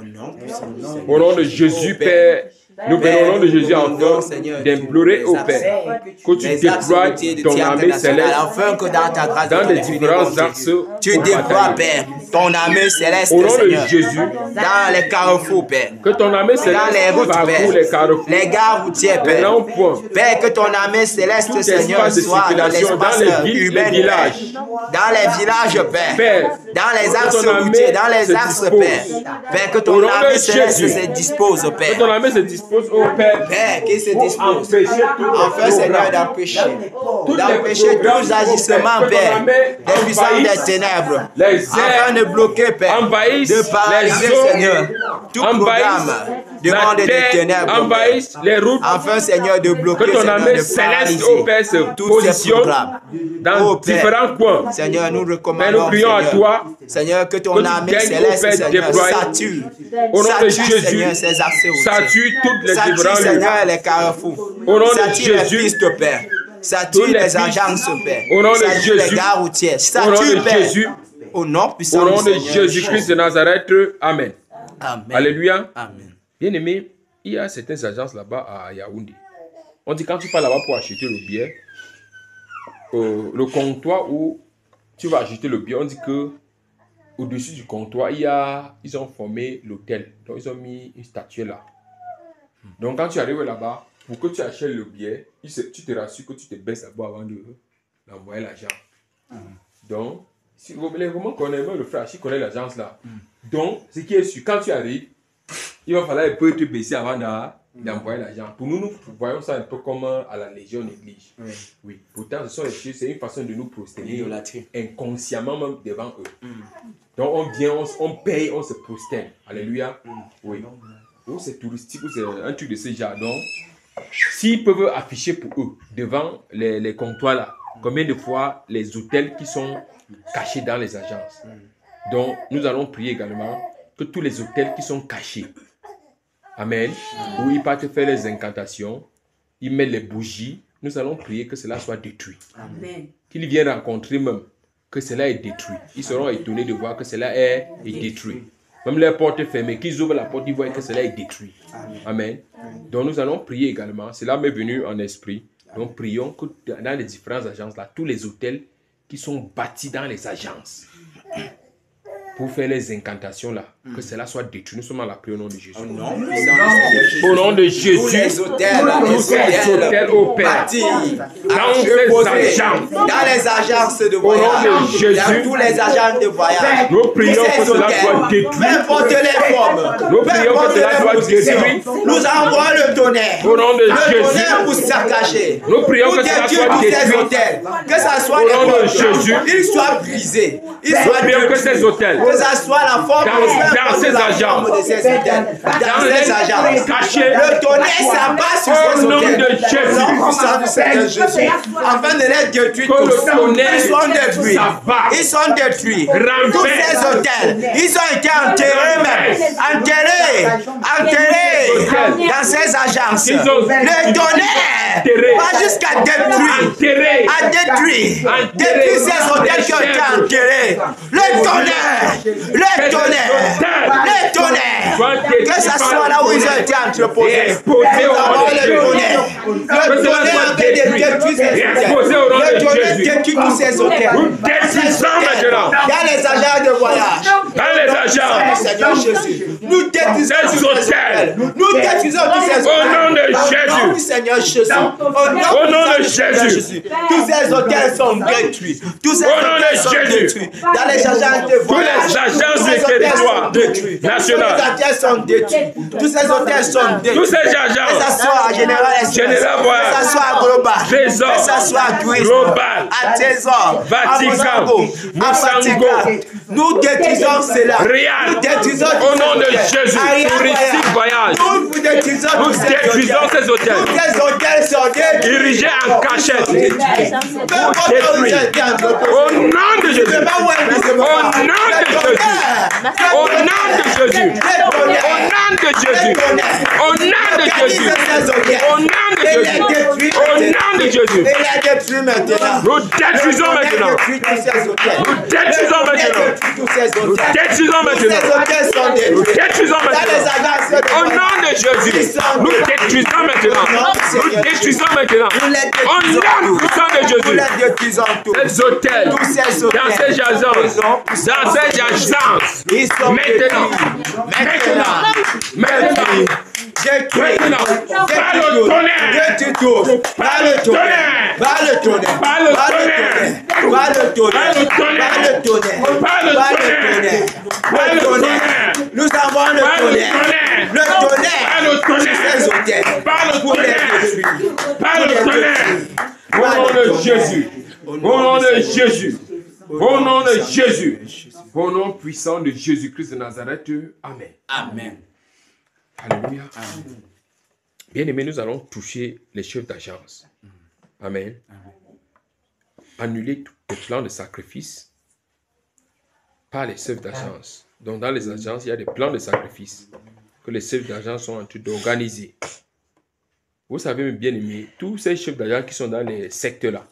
Au nom de Jésus, Père, nous venons au nom de Jésus encore d'implorer au Père que tu déploies ton armée céleste Afin que dans ta grâce, dans les différents axes. tu déploies, Père, ton armée céleste, Au nom de Seigneur, Jésus, dans les carrefours, Père, que ton armée dans céleste les routes, parcourt les Père, carrefours, les gares routières, les Père. ronds-points, Père, que ton armée céleste, tout Seigneur, espace de soit dans circulation dans l'espace les villes, urbain, les villages. dans les villages, Père, Père, dans les que axes ton armée routiers, dans les se axes, dispose. Père. Père, que Au ton nom de armée céleste Jésus. se dispose, Que Père. ton armée se dispose au Père. Père, qu'il se Pour dispose. empêcher tous les Enfin, Seigneur, programmes. d'empêcher Tous les tous programmes, les agissements, que ton Père, armée des puissants envahisse des ténèbres, les afin de airs, bloquer, Père, envahissent de paralyser, les eaux, Seigneur, tout programme envahissent du la monde des terre, ténèbres, envahissent les routes. afin, Seigneur, de bloquer, Que ton Seigneur, armée de céleste, ô Père, se paralyser tous ces positionne programmes. dans Oh, Père, différents coins. Seigneur, nous Père, nous recommandons, prions à Seigneur, toi Seigneur, que ton que tu armée daignes, ô céleste, Père, Seigneur, déployer sature, au nom de sature, Jésus, Seigneur, ces accès routiers. sature toutes les Sature, différents lieux. Seigneur, les carrefours. Au nom de Sature les Jésus, pistes, Père. Sature toutes les les pistes. agences, Père. Au nom de Sature les Jésus. gares routières. Au nom de Sature, Père. Jésus. Au nom puissant Au nom du de Seigneur. Jésus-Christ de Nazareth, Amen. Amen. Alléluia. Amen. Bien-aimé, il y a certaines agences là-bas à Yaoundé. On dit quand tu pars là-bas pour acheter le billet, le comptoir où tu vas acheter le billet, on dit que au-dessus du comptoir, ils ont formé l'hôtel. Donc ils ont mis une statue là. Donc quand tu arrives là-bas, pour que tu achètes le billet, tu te rassures que tu te baisses là-bas avant d'envoyer l'argent. Donc, si vous voulez vraiment connaître le frère, il connaît l'agence là. Donc, ce qui est sûr, quand tu arrives, il va falloir un peu te baisser avant d'envoyer l'argent. Pour nous, nous voyons ça un peu comme à la Légion néglige. Oui. Pourtant, ce sont les choses, c'est une façon de nous prosterner inconsciemment même devant eux. Donc, on vient, on paye, on se prosterne. Alléluia. Oui. Ou c'est touristique, ou c'est un truc de ce genre. Donc, s'ils peuvent afficher pour eux, devant les comptoirs là, combien de fois les hôtels qui sont cachés dans les agences. Donc, nous allons prier également que tous les hôtels qui sont cachés, amen, où ils partent faire les incantations, ils mettent les bougies, nous allons prier que cela soit détruit. Amen. Qu'ils viennent rencontrer même, que cela est détruit. Ils seront étonnés de voir que cela est détruit. Même les portes fermées, qu'ils ouvrent la porte, ils voient que cela est détruit. Amen. Donc nous allons prier également. Cela m'est venu en esprit. Donc prions que dans les différentes agences, là, tous les hôtels qui sont bâtis dans les agences, pour faire les incantations là, que cela soit détruit. Nous sommes à la prière au nom de Jésus. Au nom puissant du Seigneur Jésus. Au nom de Jésus. Tous les hôtels, Tous ces hôtels au Père. bâtis, Dans ces agences. dans les agences de Au nom voyage, de Jésus. dans tous les agences de voyage, Nous prions tous que ces cela hôtels, soit détruit. peu importe les formes, Nous peu prions que importe cela les soit positions, détruit. nous envoyons le tonnerre. Au nom de Le Jésus. tonnerre pour saccager. Nous prions Pour que cela détruire soit tous ces détruit. hôtels. Que ça soit Au les nom de portes, Jésus. ils soient brisés. Ils Nous soient prions que détruits. ces hôtels, Que ça soit la forme dans ces la agences, forme de ces hôtels, dans ces agences. cachés, Le tonnerre s'abat sur au ces nom hôtels. de Jésus. Au nom puissant du Seigneur Jésus. Afin de les détruire Que le tous. tonnerre Ils sont détruits. s'abat. Ils sont détruits. Renverse. Tous ces hôtels, ils ont été enterrés même. Enterrés dans ces agences. Ils ont Le tonnerre enterré. va jusqu'à détruire. enterrés, À détruire. Enterrés. Détruire ces hôtels qui ont été enterrés. Le tonnerre. Le tonnerre. Le tonnerre. Que ça soit là où ils ont été entreposés. exposés au nom de Le Jésus. tonnerre. Le Que cela tonnerre soit en train de détruit. détruire ces Exposé au nom hôtels. de Le tonnerre Jésus. détruit tous ces hôtels. Nous détruisons maintenant. Dans les agences de voyage. Dans les agences. Seigneur Jésus. Nous détruisons Ces tous ces hôtels. hôtels. Nous détruisons tous ces hôtels. Au nom de Au nom du Jésus. Seigneur Jésus. Au nom de Jésus. Tous ces hôtels sont détruits. Tous ces Au nom de hôtels sont Jésus. détruits. Dans les agences de Tous voyage. les agences Tous du ces hôtels territoire sont détruits. national. Tous les hôtels sont détruits. Tous ces hôtels sont détruits. Tous ces Que ça agences. soit à Général Express, Général Voyage. que ça soit à Global, Trésor. que ça soit à Tourisme, Global. à Trésor, Vatican. à Moussango. Vatican. Nous détruisons cela. Réal. Nous détruisons Au nom de Jésus. Ariane Touristique Voyage. Nous détruisons Nous tous ces détruisons hôtels. ces hôtels. Tous ces hôtels sont détruits. Dirigés en cachette. Peu importe où ils ont été entreposés. Au nom de Je ne Jésus. sais pas où est-ce que Au nom de Jésus. Au nom de Jésus. Au nom de Jésus. Au nom de Jésus. Au nom de Jésus. Au nom de Jésus. Et les détruit maintenant. Nous détruisons maintenant. Nous détruisons maintenant. Nous détruisons maintenant. Nous détruisons maintenant. Au nom de Jésus. Nous détruisons maintenant. Nous détruisons maintenant. Au nom puissant de Nous Jésus. les détruisons tous. Ces hôtels, Tous ces hôtels. dans ces agences, dans ces agences, Ils sont maintenant, détruits. maintenant, maintenant, par le tonnerre, Détruis tout. Par le tonnerre. Par le tonnerre. Par le Par le tonnerre. tonnerre. Par le tonnerre. Par le tonnerre. Par le tonnerre. Par le Par le tonnerre. tonnerre. Par le Le tonnerre. tonnerre. Nous avons le Par le tonnerre. tonnerre. Le Par tonnerre. le tonnerre. Sur ces hôtels. Par le Pour les tonnerre. détruire. Par le tonnerre. Au nom de Jésus. Au nom de Jésus. Au nom de Jésus. Au nom puissant de Jésus-Christ de Nazareth. Amen. Amen. Alléluia. Bien-aimés, nous allons toucher les chefs d'agence. Amen. Annuler tous les plans de sacrifice par les chefs d'agence. Donc, dans les agences, il y a des plans de sacrifice que les chefs d'agence sont en train d'organiser. Vous savez, mes bien-aimés, tous ces chefs d'agence qui sont dans les secteurs-là,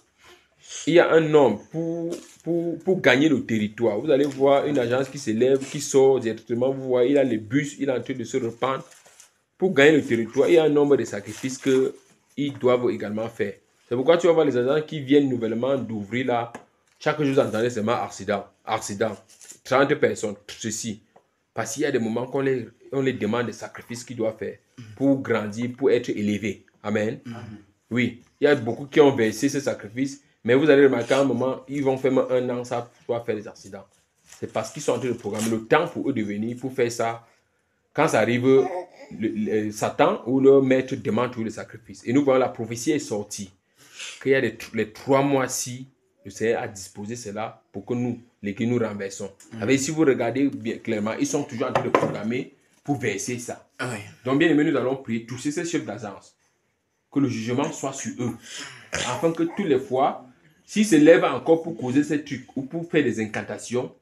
il y a un homme pour gagner le territoire. Vous allez voir une agence qui s'élève, qui sort directement. Vous voyez, il a les bus, il est en train de se répandre. Pour gagner le territoire, il y a un nombre de sacrifices qu'ils doivent également faire. C'est pourquoi tu vas voir les agents qui viennent nouvellement d'ouvrir là. Chaque jour, vous entendez seulement accident. 30 personnes, ceci. Parce qu'il y a des moments qu'on les demande des sacrifices qu'ils doivent faire pour grandir, pour être élevés. Amen. Oui, il y a beaucoup qui ont versé ces sacrifices, mais vous allez remarquer à un moment, ils vont faire un an ça pour faire des accidents. C'est parce qu'ils sont en train de programmer le temps pour eux de venir, pour faire ça. Quand ça arrive, Satan ou le maître demande tout le sacrifice. Et nous voyons la prophétie est sortie. Qu'il y a les 3 mois-ci, le Seigneur a disposé cela pour que nous renversons. Avec, si vous regardez bien clairement, ils sont toujours en train de programmer pour verser ça. Oui. Donc bien aimé, nous allons prier, toucher ces chefs d'agence. Que le jugement soit sur eux. Afin que toutes les fois, s'ils se lèvent encore pour causer ces trucs ou pour faire des incantations,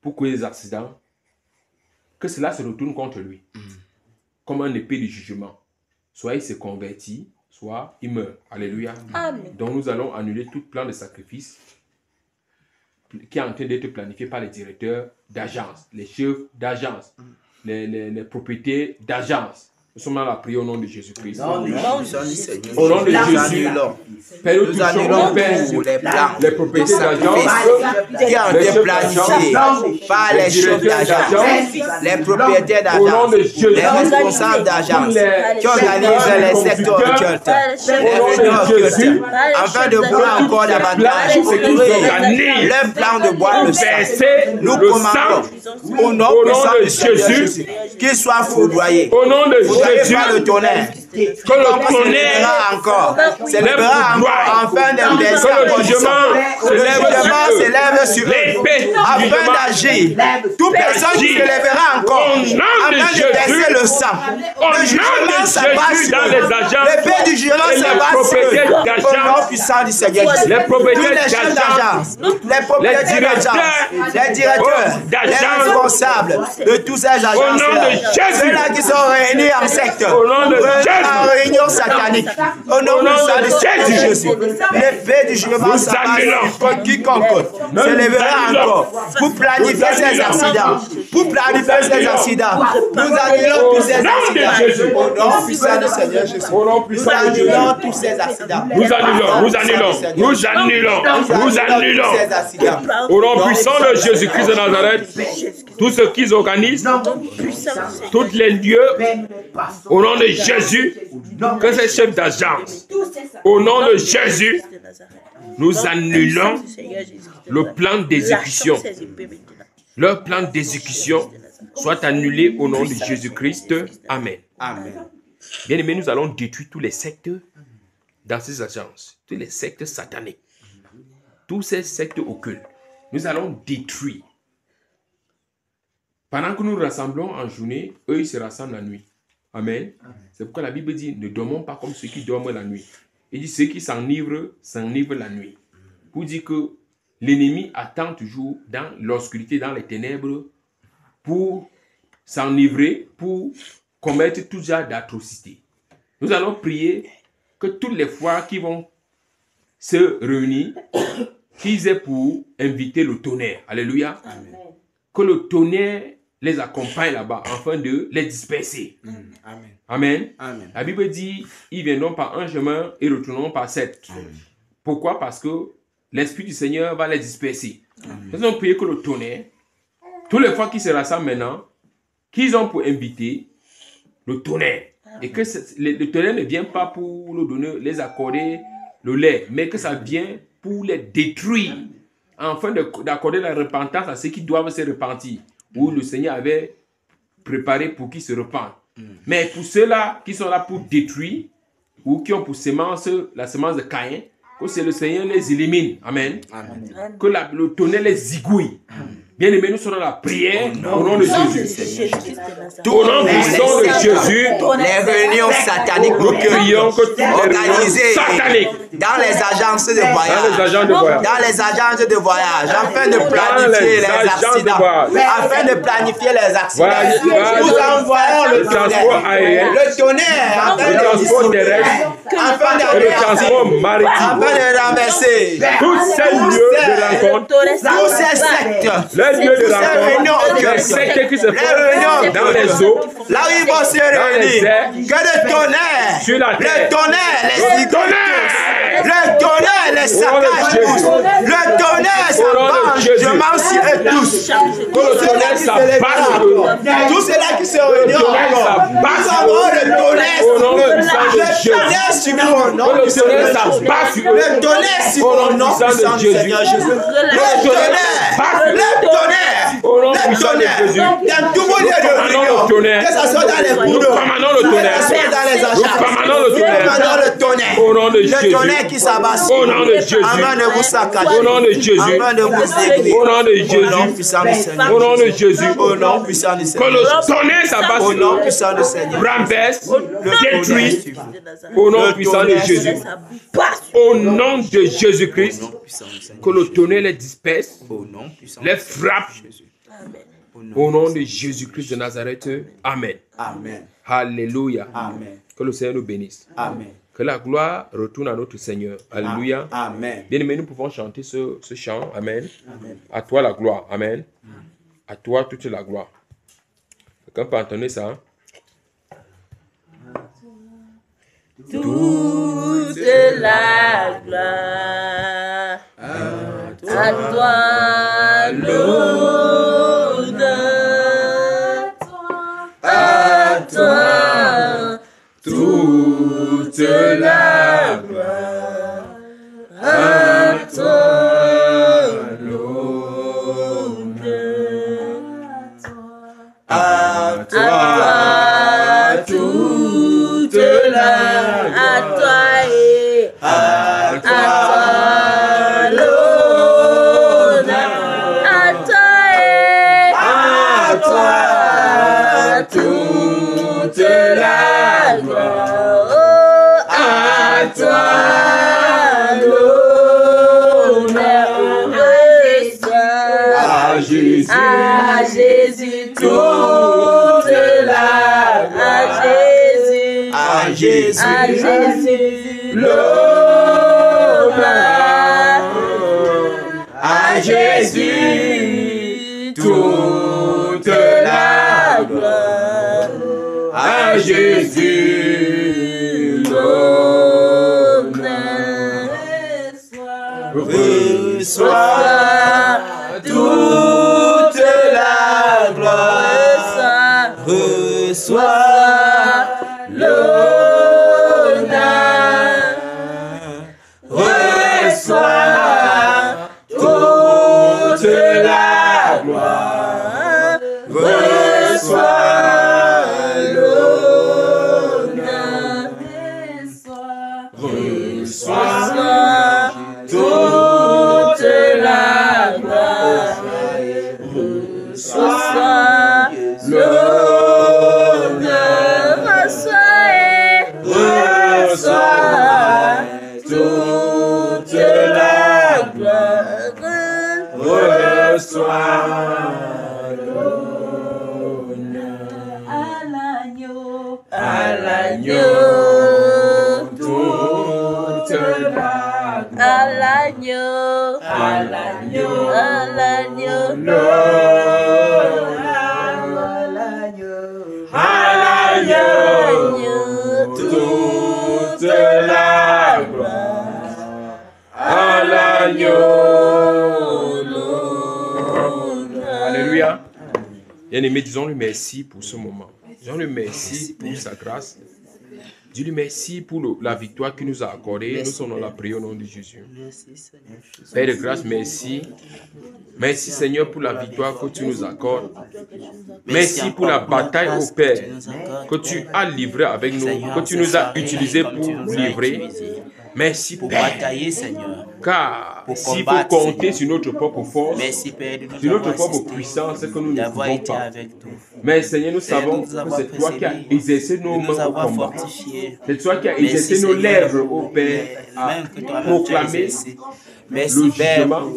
pour causer des accidents, que cela se retourne contre lui. Comme un épée de jugement. Soit il se convertit, soit il meurt. Alléluia. Amen. Donc nous allons annuler tout plan de sacrifice qui est en train d'être planifié par les directeurs d'agence, les chefs d'agence, les propriétaires d'agence. Nous sommes dans la prière au nom de Jésus-Christ. Au nom de Jésus. Père, nous touchons, Père, les propriétés d'agence qui ont été planifiées par les chefs d'agence, les propriétaires d'agence, les responsables d'agence qui organisent les secteurs occultes, les réunions occultes, afin de boire encore davantage leur plan de boire le sang. Nous commandons au nom puissant de Jésus qu'ils soient foudroyés. Au nom de Jésus, par le tonnerre. que le tonnerre encore, s'élèvera encore afin de baisser le jugement s'élève sur eux afin d'agir. Toute personne qui s'élèvera encore afin de baisser le sang. Le jugement s'abat sur eux. L'épée du jugement s'abat sur eux. Au nom puissant du Seigneur Jésus. Tous les chefs d'agence, les propriétaires d'agence, les directeurs, les responsables de tous ces agences, ceux-là qui sont réunis en secte, en réunion satanique, au nom puissant de Jésus. L'épée du jugement s'abat sur quiconque s'élèvera encore pour planifier ces accidents. Pour planifier ces accidents. Nous annulons tous ces accidents. Au nom puissant du Seigneur Jésus. Nous annulons tous ces accidents. Nous annulons ces accidents. au nom puissant de Jésus-Christ de Nazareth, tout ce qu'ils organisent, tous les lieux, au nom de Jésus, que ces chefs d'agence, au nom de Jésus, nous annulons le plan d'exécution. Leur plan d'exécution soit annulé au nom de Jésus-Christ. Amen. Amen. Bien aimé, nous allons détruire tous les sectes dans ces agences, tous les sectes sataniques, tous ces sectes occultes. Nous allons détruire. Pendant que nous nous rassemblons en journée, eux, ils se rassemblent la nuit. Amen. C'est pourquoi la Bible dit, ne dormons pas comme ceux qui dorment la nuit. Il dit, ceux qui s'enivrent la nuit. Pour dire que l'ennemi attend toujours dans l'obscurité, dans les ténèbres, pour s'enivrer, pour commettre tout genre d'atrocités. Nous allons prier que toutes les fois qu'ils vont se réunir, qu'ils aient pour inviter le tonnerre. Alléluia. Amen. Que le tonnerre les accompagne là-bas afin de les disperser. Amen. Amen. Amen. La Bible dit, ils viendront par un chemin et retourneront par sept. Pourquoi? Parce que l'Esprit du Seigneur va les disperser. Nous allons prier que le tonnerre, toutes les fois qu'ils se rassemblent maintenant, qu'ils ont pour inviter le tonnerre. Et que le tonnerre ne vient pas pour nous donner, les accorder le lait, mais que ça vient pour les détruire, afin d'accorder la repentance à ceux qui doivent se repentir, où le Seigneur avait préparé pour qu'ils se repentent. Mais pour ceux-là qui sont là pour détruire, ou qui ont pour semence la semence de Caïn, que c'est le Seigneur les élimine. Amen. Amen. Que le tonnerre les zigouille. Bien aimé, nous serons dans la prière au nom de Jésus. Au nom puissant de Jésus, les réunions sataniques nous prions que toutes les organisées sataniques dans les agences de voyage, dans les agences de voyage, afin de planifier les accidents, afin de planifier les accidents. Nous envoyons le transport aérien, le tonnerre, le transport terrestre, afin le transport maritime, afin de renverser tous ces lieux de rencontre, tous ces sectes, les lieux de rencontre, les sectes qui se font dans les eaux, là où ils vont se réunir, que le tonnerre, sur la terre, le tonnerre, les le tonnerre, les saccage tous, le tonnerre s'abat sur eux tous, tous ceux-là qui se lèveront, tous ceux-là qui se réuniront encore, nous avons le tonnerre sur eux, le tonnerre sur eux, non, le tonnerre sur eux, non, puissant du Seigneur Jésus, le tonnerre, dans tout monde de réunion, que ce soit dans les cours d'eau, que ce soit dans les achats, le tonnerre, au nom de Jésus, le tonnerre qui s'abat sur au nom de Jésus, afin de vous saccager, au nom de Jésus, afin de vous aiguiller, au nom de Jésus, au nom puissant du Seigneur, au nom de Jésus, au nom puissant du que Seigneur, le tonnerre s'abat au sur nom eux, puissant du Seigneur, renverse, le détruit, au nom puissant de Jésus, au nom de Jésus-Christ, que le tonnerre les disperse, les frappe, au nom de Jésus-Christ de Nazareth. Amen. Amen. Alléluia. Amen. Que le Seigneur nous bénisse. Amen. Que la gloire retourne à notre Seigneur. Alléluia. Amen. Bien-aimés, nous pouvons chanter ce chant. Amen. Amen. À toi la gloire. Amen. À toi toute la gloire. Quelqu'un peut entendre ça? toute la gloire. À toi l'honneur, à toi toute la gloire, à toi l'honneur, à toi toute la, à toi et à toi l'honneur, à toi et à toi toute la gloire, oh, à toi l'honneur, à Jésus toute la gloire, à Jésus l'honneur, à Jésus toute la gloire, à Jésus l'honneur. Reçois toute la gloire, reçois l'honneur, reçois toute la gloire, reçois l'honneur, reçois toute la gloire, reçois l'honneur, reçois toute la gloire, reçois l'honneur, à l'agneau toute la gloire, à l'agneau, toute la gloire, à l'agneau, Alléluia. Bien-aimé, disons-lui merci pour ce moment. Disons-lui merci pour sa grâce. Dis-lui merci pour la victoire qu'il nous a accordée. Nous sommes dans la prière au nom de Jésus. Père de grâce, merci. Merci Seigneur pour la victoire que tu nous accordes. Merci pour la bataille au Père que tu as livrée avec nous, que tu nous as utilisé pour livrer. Merci Père. Car s'il faut compter sur notre propre force, sur notre propre puissance, c'est que nous ne pouvons pas. Mais Seigneur, nous savons que c'est toi qui as exercé nos mains au combat. C'est toi qui as exercé nos lèvres au Père à proclamer le jugement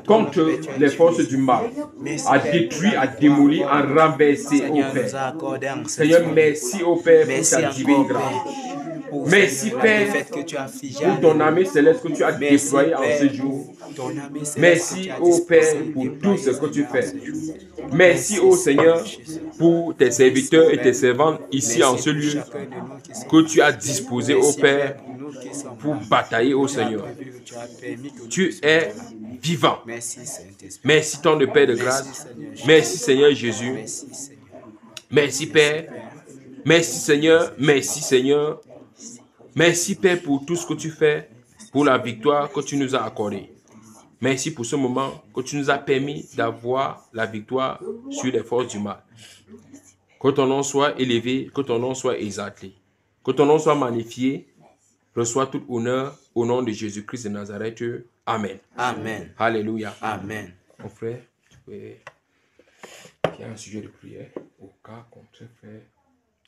contre les forces du mal, à détruire, à démolir, à renverser au Père. Seigneur, merci au Père pour ta divine grâce. Merci Père pour ton armée céleste que tu as déployée en ce jour. Merci ô Père pour tout ce que tu fais. Merci ô Seigneur pour tes serviteurs et tes servantes ici en ce lieu que tu as disposé ô Père pour batailler ô Seigneur. Tu es vivant. Merci ton de Père de grâce. Merci Seigneur Jésus. Merci Père. Merci Seigneur. Merci Seigneur. Merci Père pour tout ce que tu fais, pour la victoire que tu nous as accordée. Merci pour ce moment que tu nous as permis d'avoir la victoire sur les forces du mal. Que ton nom soit élevé, que ton nom soit exalté, que ton nom soit magnifié. Reçois tout honneur au nom de Jésus-Christ de Nazareth. Amen. Amen. Alléluia. Amen. Mon frère, tu peux... Il y a un sujet de prière au cas qu'on te fait.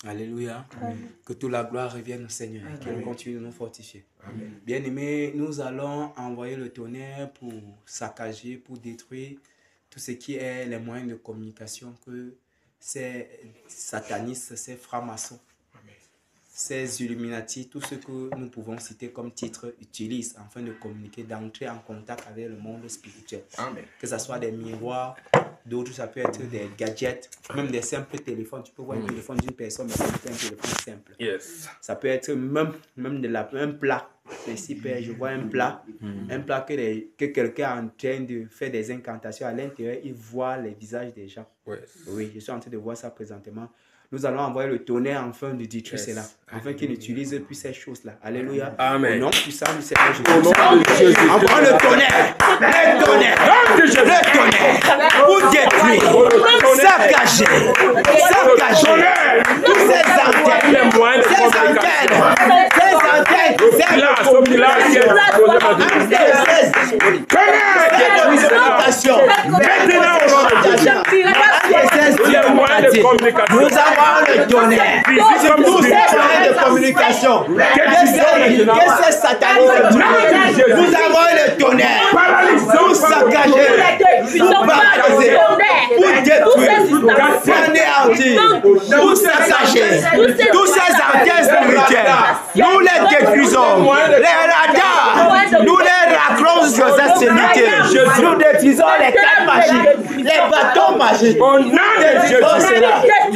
Alléluia. Amen. Que toute la gloire revienne au Seigneur. Qu'il continue de nous fortifier. Bien-aimés, nous allons envoyer le tonnerre pour saccager, pour détruire tout ce qui est les moyens de communication que ces satanistes, ces francs-maçons, ces Illuminati, tout ce que nous pouvons citer comme titre utilisent afin de communiquer, d'entrer en contact avec le monde spirituel. Amen. Que ce soit des miroirs, D'autres, ça peut être des gadgets, même des simples téléphones. Tu peux voir un téléphone d'une personne, mais c'est un téléphone simple. Yes. Ça peut être même un plat. Ici, Père, je vois un plat que quelqu'un est en train de faire des incantations à l'intérieur. Il voit les visages des gens. Yes. Oui, je suis en train de voir ça présentement. Nous allons envoyer le tonnerre afin de détruire cela, afin qu'il n'utilise plus ces choses-là. Alléluia. Amen. Au nom puissant du Seigneur Jésus. Au nom de Jésus. Envoie le tonnerre. Le tonnerre. Le tonnerre. Pour détruire. Saccager. Tous ces antennes. Les moyens de communication. Nous avons le tonnerre. Tous ces moyens de communication. Que c'est satanique. Nous avons le tonnerre. Pour saccager. Pour paralyser. Pour détruire. Pour anéantir. Pour saccager. Tous ces antennes spirituelles. Nous les détruisons. Les radars. Nous les raclons sur cette unité. Nous détruisons les cartes magiques. Les bâtons magiques. Au nom de Jésus.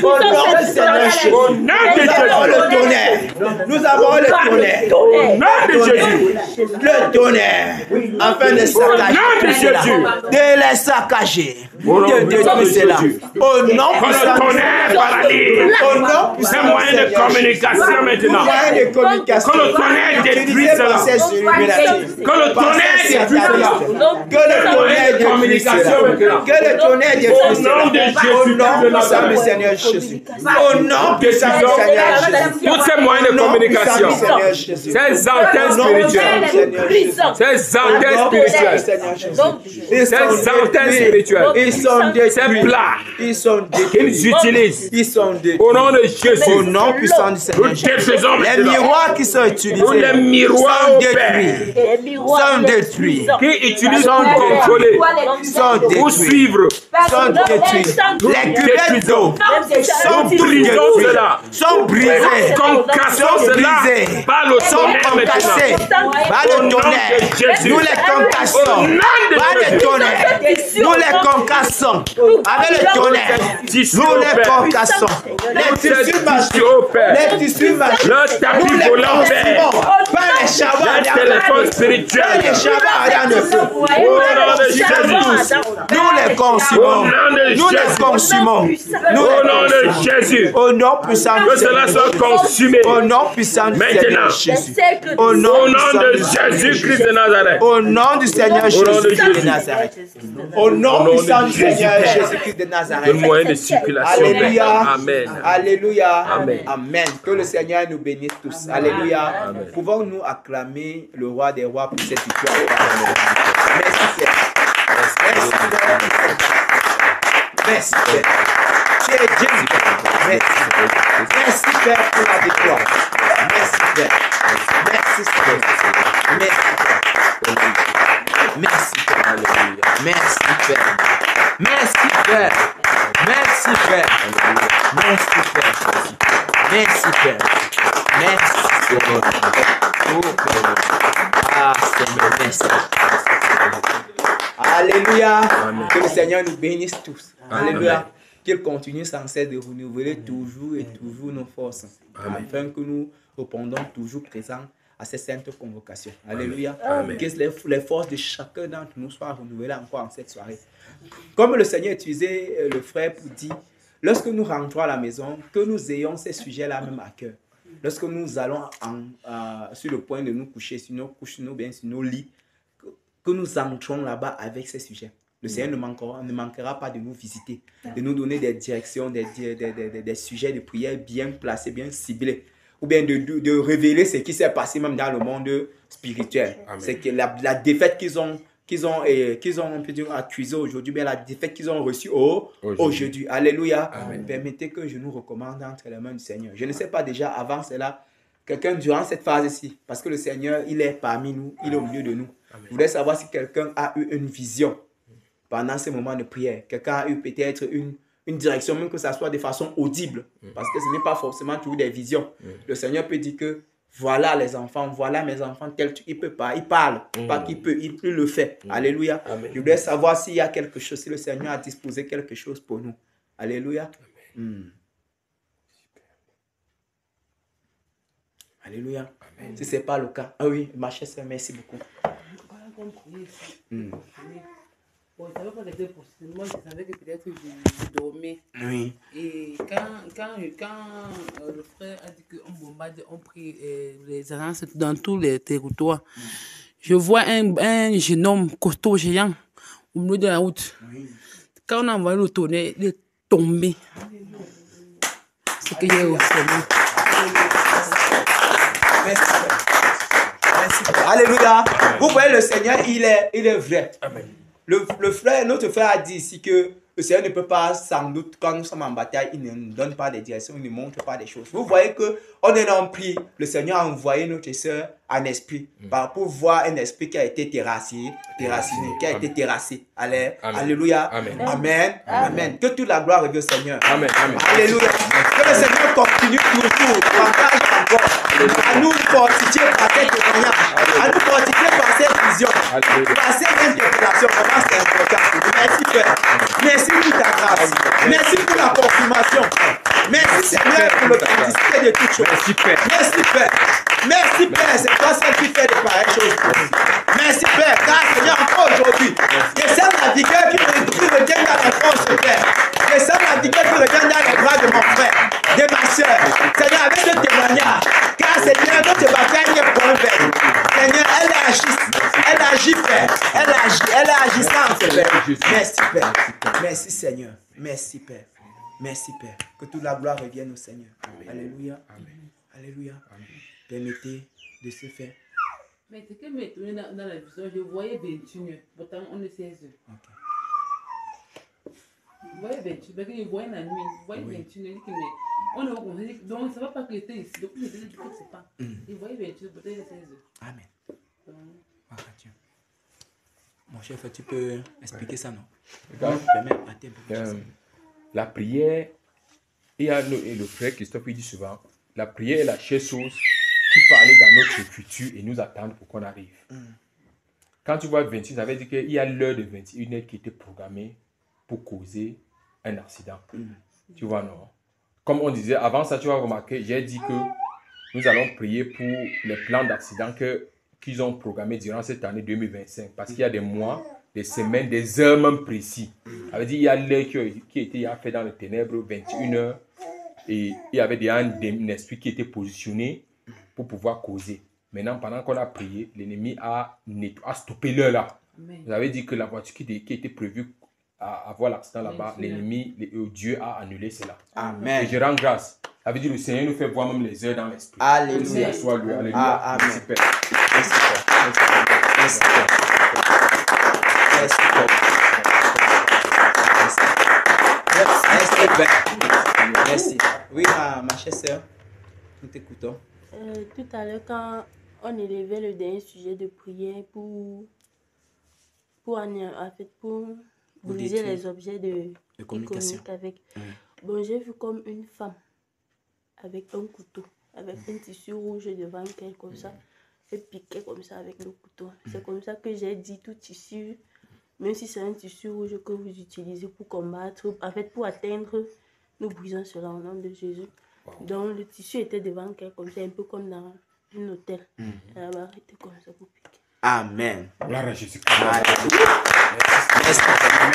Au nom du Seigneur Jésus. Au nom de Nous avons le tonnerre. Nous avons le tonnerre. Au nom de Jésus. Le tonnerre. Afin de saccager cela. De les saccager. De détruire cela. Au nom Que le tonnerre paralyse. Au nom C'est moyen de communication maintenant. Moyen de communication. Que le tonnerre détruise Utilisé cela. par ces illuminatifs. Que le tonnerre détruise cela. Que le tonnerre détruise cela. Que le tonnerre détruise cela. Au nom puissant du Seigneur Jésus. Au nom puissant du Seigneur Jésus. Tous ces moyens de communication. Ces antennes spirituelles. Ces antennes spirituelles. Ces antennes spirituelles. Ils sont Ces détruits. plats. Ils sont détruits. Ils utilisent. Ils sont détruits. Au nom de Jésus. Au nom puissant du Nous Seigneur Jésus. défaisons Les maintenant. miroirs qui sont utilisés Tous les miroirs sont au Père détruits. Sont détruits. qui utilisent pour contrôler, Sont pour détruits. suivre. Sont détruits. Les cuvettes d'eau sont Nous toutes brisons détruites. cela. Sont brisées. Concassons Sont cela brisées. par le Sont tonnerre concassées maintenant. par Au le nom tonnerre. de Jésus. Nous les concassons Au nom de par le Jésus. tonnerre. Nous les concassons avec le tonnerre. Tissus Nous au les Père. concassons. Les tissus Tissus magiques. au Père. Les tissus magiques. Le tapis Nous les volant Père. consumons par les chabots Le téléphone spirituel. par les chabots dans le feu. Au nom de Jésus. Nous les consumons. Au nom de Nous les Jésus. consumons. Nous Au les nom de Jésus. Au nom puissant Que du cela Seigneur. soit consumé. Au nom puissant du Maintenant. Seigneur Jésus. Au Au nom nom puissant de du Seigneur Jésus-Christ de Nazareth. Au nom du Seigneur nom de Jésus-Christ de Jésus. Nazareth. Au nom de puissant du Seigneur Jésus. Jésus-Christ de Nazareth. Le moyen de circulation. Alléluia. Amen. Alléluia. Amen. Amen. Que le Seigneur nous bénisse tous. Alléluia. Pouvons-nous acclamer le roi des rois pour cette victoire? Merci Seigneur. Merci Seigneur. Merci Père. Tu es Dieu. Merci. Merci Père pour la victoire. Merci Père. Merci Seigneur. Merci Père. Merci Père. Merci Père. Merci Père. Merci Père. Merci Père. Merci Père. Merci Seigneur. Oh Père. Ah Seigneur, merci. Alléluia. Que le Seigneur nous bénisse tous. Alléluia. Qu'il continue sans cesse de renouveler toujours et toujours nos forces. Afin que nous répondons toujours présents à ces saintes convocations. Alléluia. Que les forces de chacun d'entre nous soient renouvelées encore en cette soirée. Comme le Seigneur utilisait le frère pour dire, lorsque nous rentrons à la maison, que nous ayons ces sujets-là même à cœur. Lorsque nous allons sur le point de nous coucher, sur nos couches, sur nos lits, que nous entrons là-bas avec ces sujets. Le Seigneur ne manquera pas de nous visiter, de nous donner des directions, des sujets de prière bien placés, bien ciblés, ou bien de révéler ce qui s'est passé même dans le monde spirituel. C'est que la défaite qu'ils ont on peut dire, accusé aujourd'hui, bien la défaite qu'ils ont reçue aujourd'hui. Alléluia. Amen. Permettez que je nous recommande entre les mains du Seigneur. Je ne sais pas déjà avant cela, quelqu'un durant cette phase-ci, parce que le Seigneur, il est parmi nous, il est au milieu de nous. Amen. Je voudrais savoir si quelqu'un a eu une vision pendant ces moments de prière. Quelqu'un a eu peut-être une direction, même que ça soit de façon audible, parce que ce n'est pas forcément toujours des visions. Le Seigneur peut dire que Voilà les enfants, voilà mes enfants, tel il peut pas, il parle, pas qu'il peut, il le fait. Alléluia. Amen. Je voudrais savoir s'il y a quelque chose, si le Seigneur a disposé quelque chose pour nous. Alléluia. Alléluia. Amen. Si ce n'est pas le cas. Ah oui, ma chère sœur, merci beaucoup. Bon, je ne savais pas que c'était possible. Moi, je savais que peut-être je dormais. Oui. Et quand le frère a dit qu'on bombarde, on prit les annonces dans tous les territoires, je vois un jeune homme costaud géant au milieu de la route. Oui. Quand on a envoyé le tonnerre, il est tombé. C'est que j'ai aussi. Merci. Merci. Alléluia. Vous voyez, le Seigneur, il est vrai. Amen. Le frère, notre frère a dit ici que le Seigneur ne peut pas, sans doute, quand nous sommes en bataille, il ne nous donne pas des directions, il ne nous montre pas des choses. Vous voyez qu'on est en prière. Le Seigneur a envoyé notre soeur un esprit pour voir un esprit qui a été terrassiné, qui a été terrassé. Allez. Amen. Alléluia. Amen. Amen. Amen. Que toute la gloire revienne au Seigneur. Amen. Amen. Alléluia. Que le Seigneur continue toujours, encore, à nous fortifier par cette témoignage, à nous fortifier par cette vision, par cette interpellation. Vraiment, c'est important. Merci, Père. Merci pour ta grâce. Merci pour la confirmation. Merci, Seigneur, pour l'authenticité de toutes choses. Merci, Père. Merci, Père. Merci, Père. C'est toi seul qui fais de pareilles choses. Merci, Père. Car, Seigneur, encore aujourd'hui, je sens la vigueur qui revient dans la force, Père. Je sens la vigueur qui revient dans les bras de mon frère, de ma soeur. Seigneur, avec ce témoignage, car, Seigneur, notre bataille est pour un verre. Seigneur, elle agit, Père. Elle est agissante, Père. Merci, Père. Merci, Seigneur. Merci, Père. Merci, Père. Que toute la gloire revienne au Seigneur. Alléluia. Alléluia. Permettez de se faire. Mais ce qui m'étonnait dans la vision, je voyais 21 heures. Pourtant, on est 16 heures. Je voyais 28, parce que je voyais la nuit. Je voyais 21 heures. On est au conseil. Donc, on ne savait pas qu'il était ici. Donc, je disais que ce n'est pas. Je voyais 28 heures, peut-être 16 heures. Amen. Mon chef, tu peux expliquer ça, non? Regarde, la prière, et le frère Christophe il dit souvent, la prière est la chose qui peut aller dans notre futur et nous attendre pour qu'on arrive. Quand tu vois 26, ça veut dire qu'il y a l'heure de 21h qui était programmée pour causer un accident. Tu vois, non? Comme on disait, avant ça, tu vas remarquer, j'ai dit que nous allons prier pour les plans d'accident qu'ils ont programmés durant cette année 2025. Parce qu'il y a des mois, des semaines, des heures même précis. Ça veut dire qu'il y a l'heure qui était fait dans les ténèbres, 21h. Et il y avait déjà un esprit qui était positionné pour pouvoir causer. Maintenant, pendant qu'on a prié, l'ennemi a stoppé l'heure là. Vous avez dit que la voiture qui était prévue à avoir l'accident là-bas, l'ennemi, Dieu a annulé cela. Amen. Et je rends grâce. Ça veut dire que le Seigneur nous fait voir même les heures dans l'esprit. Alléluia. Soit lui. Alléluia. Amen. Merci, Père. Merci, Père. Merci, Père. Merci, Père. Merci, Père. Merci. Oui, ma chère sœur, nous t'écoutons. Tout à l'heure, quand on élevait le dernier sujet de prière pour briser détruire. les objets de communication. Avec. Bon, j'ai vu comme une femme avec un couteau, avec un tissu rouge devant elle, comme ça. Elle piquait comme ça avec le couteau. C'est comme ça que j'ai dit tout tissu, même si c'est un tissu rouge que vous utilisez pour combattre, en fait, pour atteindre, nous brisons cela au nom de Jésus. Donc, le tissu était devant elle, comme ça, un peu comme dans un hôtel. Elle avait arrêté comme ça pour piquer. Amen. Gloire à Jésus. Alléluia. Merci. Merci.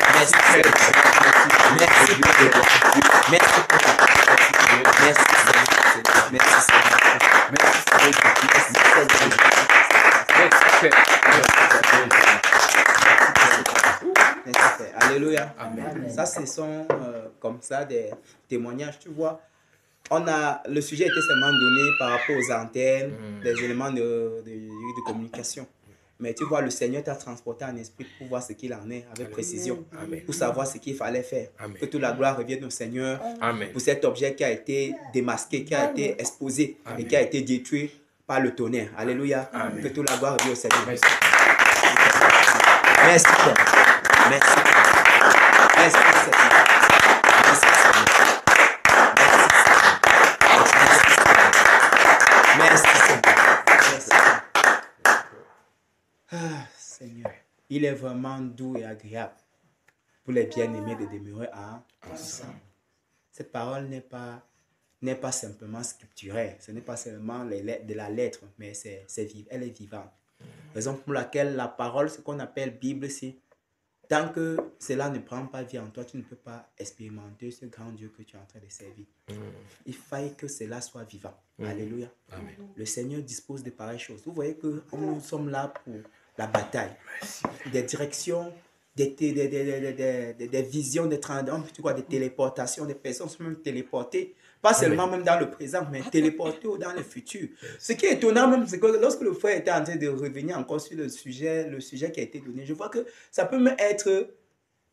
Merci. Alléluia. Amen. Ça, ce sont comme ça des témoignages, tu vois. Le sujet était seulement donné par rapport aux antennes, des éléments de communication. Mais tu vois, le Seigneur t'a transporté en esprit pour voir ce qu'il en est avec précision, pour savoir ce qu'il fallait faire. Amen. Que toute la gloire revienne au Seigneur Amen. pour cet objet qui a été démasqué, qui a été exposé et qui a été détruit par le tonnerre. Alléluia. Amen. Que toute la gloire revienne au Seigneur. Merci. Merci, Père. Merci. Merci, Seigneur. Merci, Seigneur. Merci, Seigneur. Merci, Seigneur. il est vraiment doux et agréable pour les bien-aimés de demeurer ensemble. Cette parole n'est pas simplement scripturaire, ce n'est pas seulement de la lettre, mais elle est vivante. Raison pour laquelle la parole, ce qu'on appelle Bible, c'est tant que cela ne prend pas vie en toi, tu ne peux pas expérimenter ce grand Dieu que tu es en train de servir. Il faille que cela soit vivant. Alléluia. Amen. Le Seigneur dispose de pareilles choses. Vous voyez que nous sommes là pour la bataille. Des directions, des visions, des téléportations, des personnes sont même téléportées. Pas seulement même dans le présent, mais téléportées dans le futur. Ce qui est étonnant même, c'est que lorsque le frère était en train de revenir encore sur le sujet qui a été donné, je vois que ça peut même être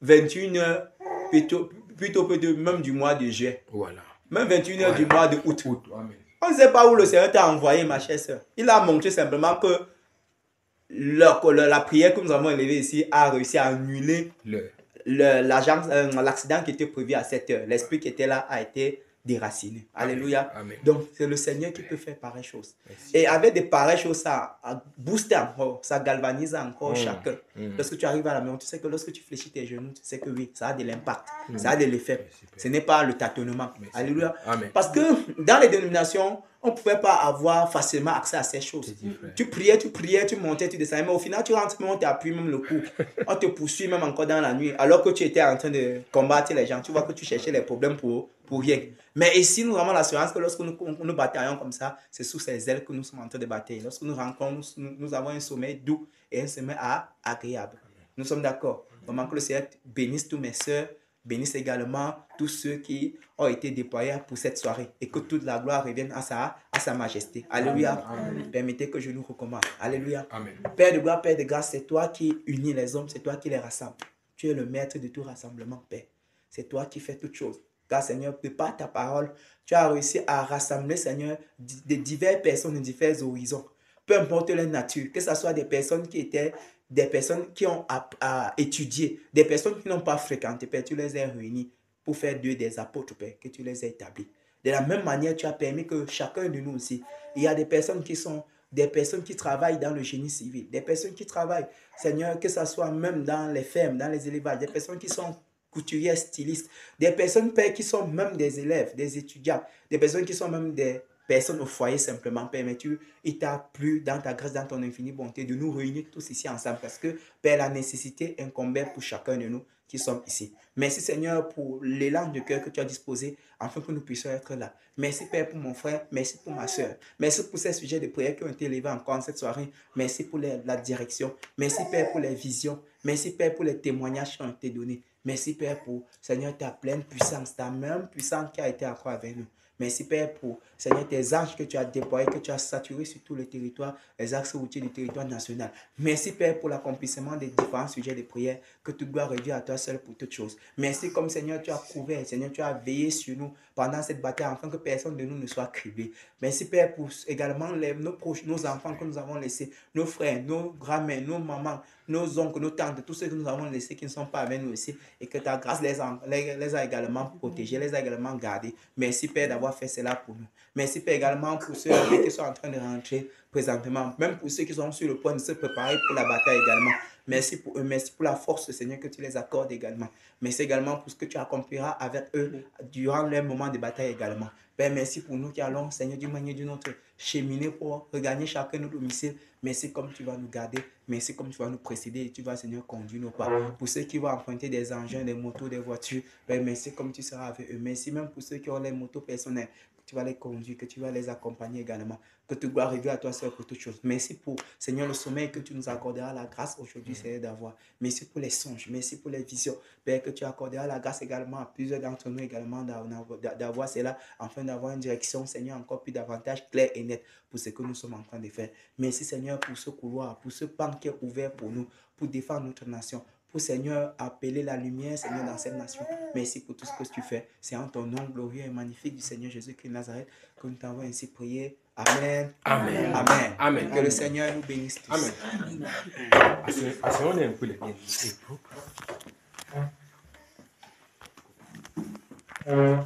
21h, plutôt même du mois de juillet. Voilà. Même 21h du mois de août. Amen. On ne sait pas où le Seigneur t'a envoyé, ma chère soeur. Il a montré simplement que la prière que nous avons élevée ici a réussi à annuler l'accident qui était prévu à 7 heures. L'esprit qui était là a été déraciné. Alléluia. Amen. Donc, c'est le Seigneur qui peut faire pareilles choses. Et avec des pareilles choses, ça booste encore, ça galvanise encore chacun. Lorsque tu arrives à la maison, tu sais que lorsque tu fléchis tes genoux, tu sais que oui, ça a de l'impact, ça a de l'effet. Ce n'est pas le tâtonnement. Alléluia. Amen. Parce que dans les dénominations, on ne pouvait pas avoir facilement accès à ces choses. Tu priais, tu montais, tu descendais, mais au final, tu rentres, on t'appuie même le coup. On te poursuit même encore dans la nuit, alors que tu étais en train de combattre les gens. Tu vois que tu cherchais les problèmes pour rien. Mais ici, nous avons l'assurance que lorsque nous bataillons comme ça, c'est sous ces ailes que nous sommes en train de batailler. Lorsque nous rencontrons, nous avons un sommeil doux et un sommeil agréable. Nous sommes d'accord. Vraiment que le Seigneur bénisse tous mes soeurs, bénisse également tous ceux qui ont été déployés pour cette soirée et que toute la gloire revienne à sa majesté. Alléluia. Amen. Permettez que je nous recommande. Alléluia. Amen. Père de gloire, Père de grâce, c'est toi qui unis les hommes, c'est toi qui les rassembles. Tu es le maître de tout rassemblement, Père. C'est toi qui fais toutes choses. Car Seigneur, par ta parole, tu as réussi à rassembler, Seigneur, de diverses personnes de divers horizons. Peu importe leur nature, que ce soit des personnes qui ont étudié, des personnes qui n'ont pas fréquenté, Père, tu les as réunis pour faire d'eux des apôtres, Père, que tu les as établis. De la même manière, tu as permis que chacun de nous aussi, il y a des personnes qui travaillent dans le génie civil, des personnes qui travaillent, Seigneur, que ce soit même dans les fermes, dans les élevages, des personnes qui sont couturières, stylistes, des personnes, Père, qui sont même des élèves, des étudiants, des personnes qui sont même des personnes au foyer simplement, Père, mais il t'a plu dans ta grâce, dans ton infinie bonté de nous réunir tous ici ensemble parce que, Père, la nécessité incombait pour chacun de nous qui sommes ici. Merci, Seigneur, pour l'élan de cœur que tu as disposé afin que nous puissions être là. Merci, Père, pour mon frère. Merci pour ma soeur. Merci pour ces sujets de prière qui ont été élevés encore en cette soirée. Merci pour la direction. Merci, Père, pour les visions. Merci, Père, pour les témoignages qui ont été donnés. Merci, Père, pour, Seigneur, ta pleine puissance, ta même puissance qui a été encore avec nous. Merci, Père, pour, Seigneur, tes anges que tu as déployés, que tu as saturés sur tout le territoire, les axes routiers du territoire national. Merci, Père, pour l'accomplissement des différents sujets de prière, que toute gloire revient à toi seul pour toutes choses. Merci, comme Seigneur, tu as couvert, Seigneur, tu as veillé sur nous pendant cette bataille, afin que personne de nous ne soit criblé. Merci, Père, pour également nos proches, nos enfants que nous avons laissés, nos frères, nos grands-mères, nos mamans, nos oncles, nos tantes, tous ceux que nous avons laissés qui ne sont pas avec nous ici, et que ta grâce les a également protégés, les a également gardés. Merci, Père, d'avoir fait cela pour nous. Merci, Père, également pour ceux qui sont en train de rentrer présentement, même pour ceux qui sont sur le point de se préparer pour la bataille également. Merci pour eux, merci pour la force, Seigneur, que tu les accordes également. Merci également pour ce que tu accompliras avec eux durant leur moment de bataille également. Père, merci pour nous qui allons, Seigneur, d'une manière ou d'une autre, cheminer pour regagner chacun nos domiciles. Merci comme tu vas nous garder. Merci comme tu vas nous précéder et tu vas, Seigneur, conduire nos pas. Pour ceux qui vont emprunter des engins, des motos, des voitures, Père, merci comme tu seras avec eux. Merci même pour ceux qui ont les motos personnelles. Tu vas les conduire, que tu vas les accompagner également. Que tu gloire revienne à toi seul pour toutes choses. Merci pour, Seigneur, le sommeil que tu nous accorderas la grâce aujourd'hui, Seigneur, d'avoir. Merci pour les songes, merci pour les visions. Père, que tu accorderas la grâce également à plusieurs d'entre nous également d'avoir cela, afin d'avoir une direction, Seigneur, encore plus davantage claire et nette pour ce que nous sommes en train de faire. Merci, Seigneur, pour ce couloir, pour ce pan qui est ouvert pour nous, pour défendre notre nation. Pour, Seigneur, appeler la lumière, Seigneur, dans cette nation. Merci pour tout ce que tu fais. C'est en ton nom glorieux et magnifique du Seigneur Jésus-Christ de Nazareth que nous t'avons ainsi prié. Amen. Amen. Amen. Amen. Que le Seigneur nous bénisse tous. Amen. On est un peu les biens.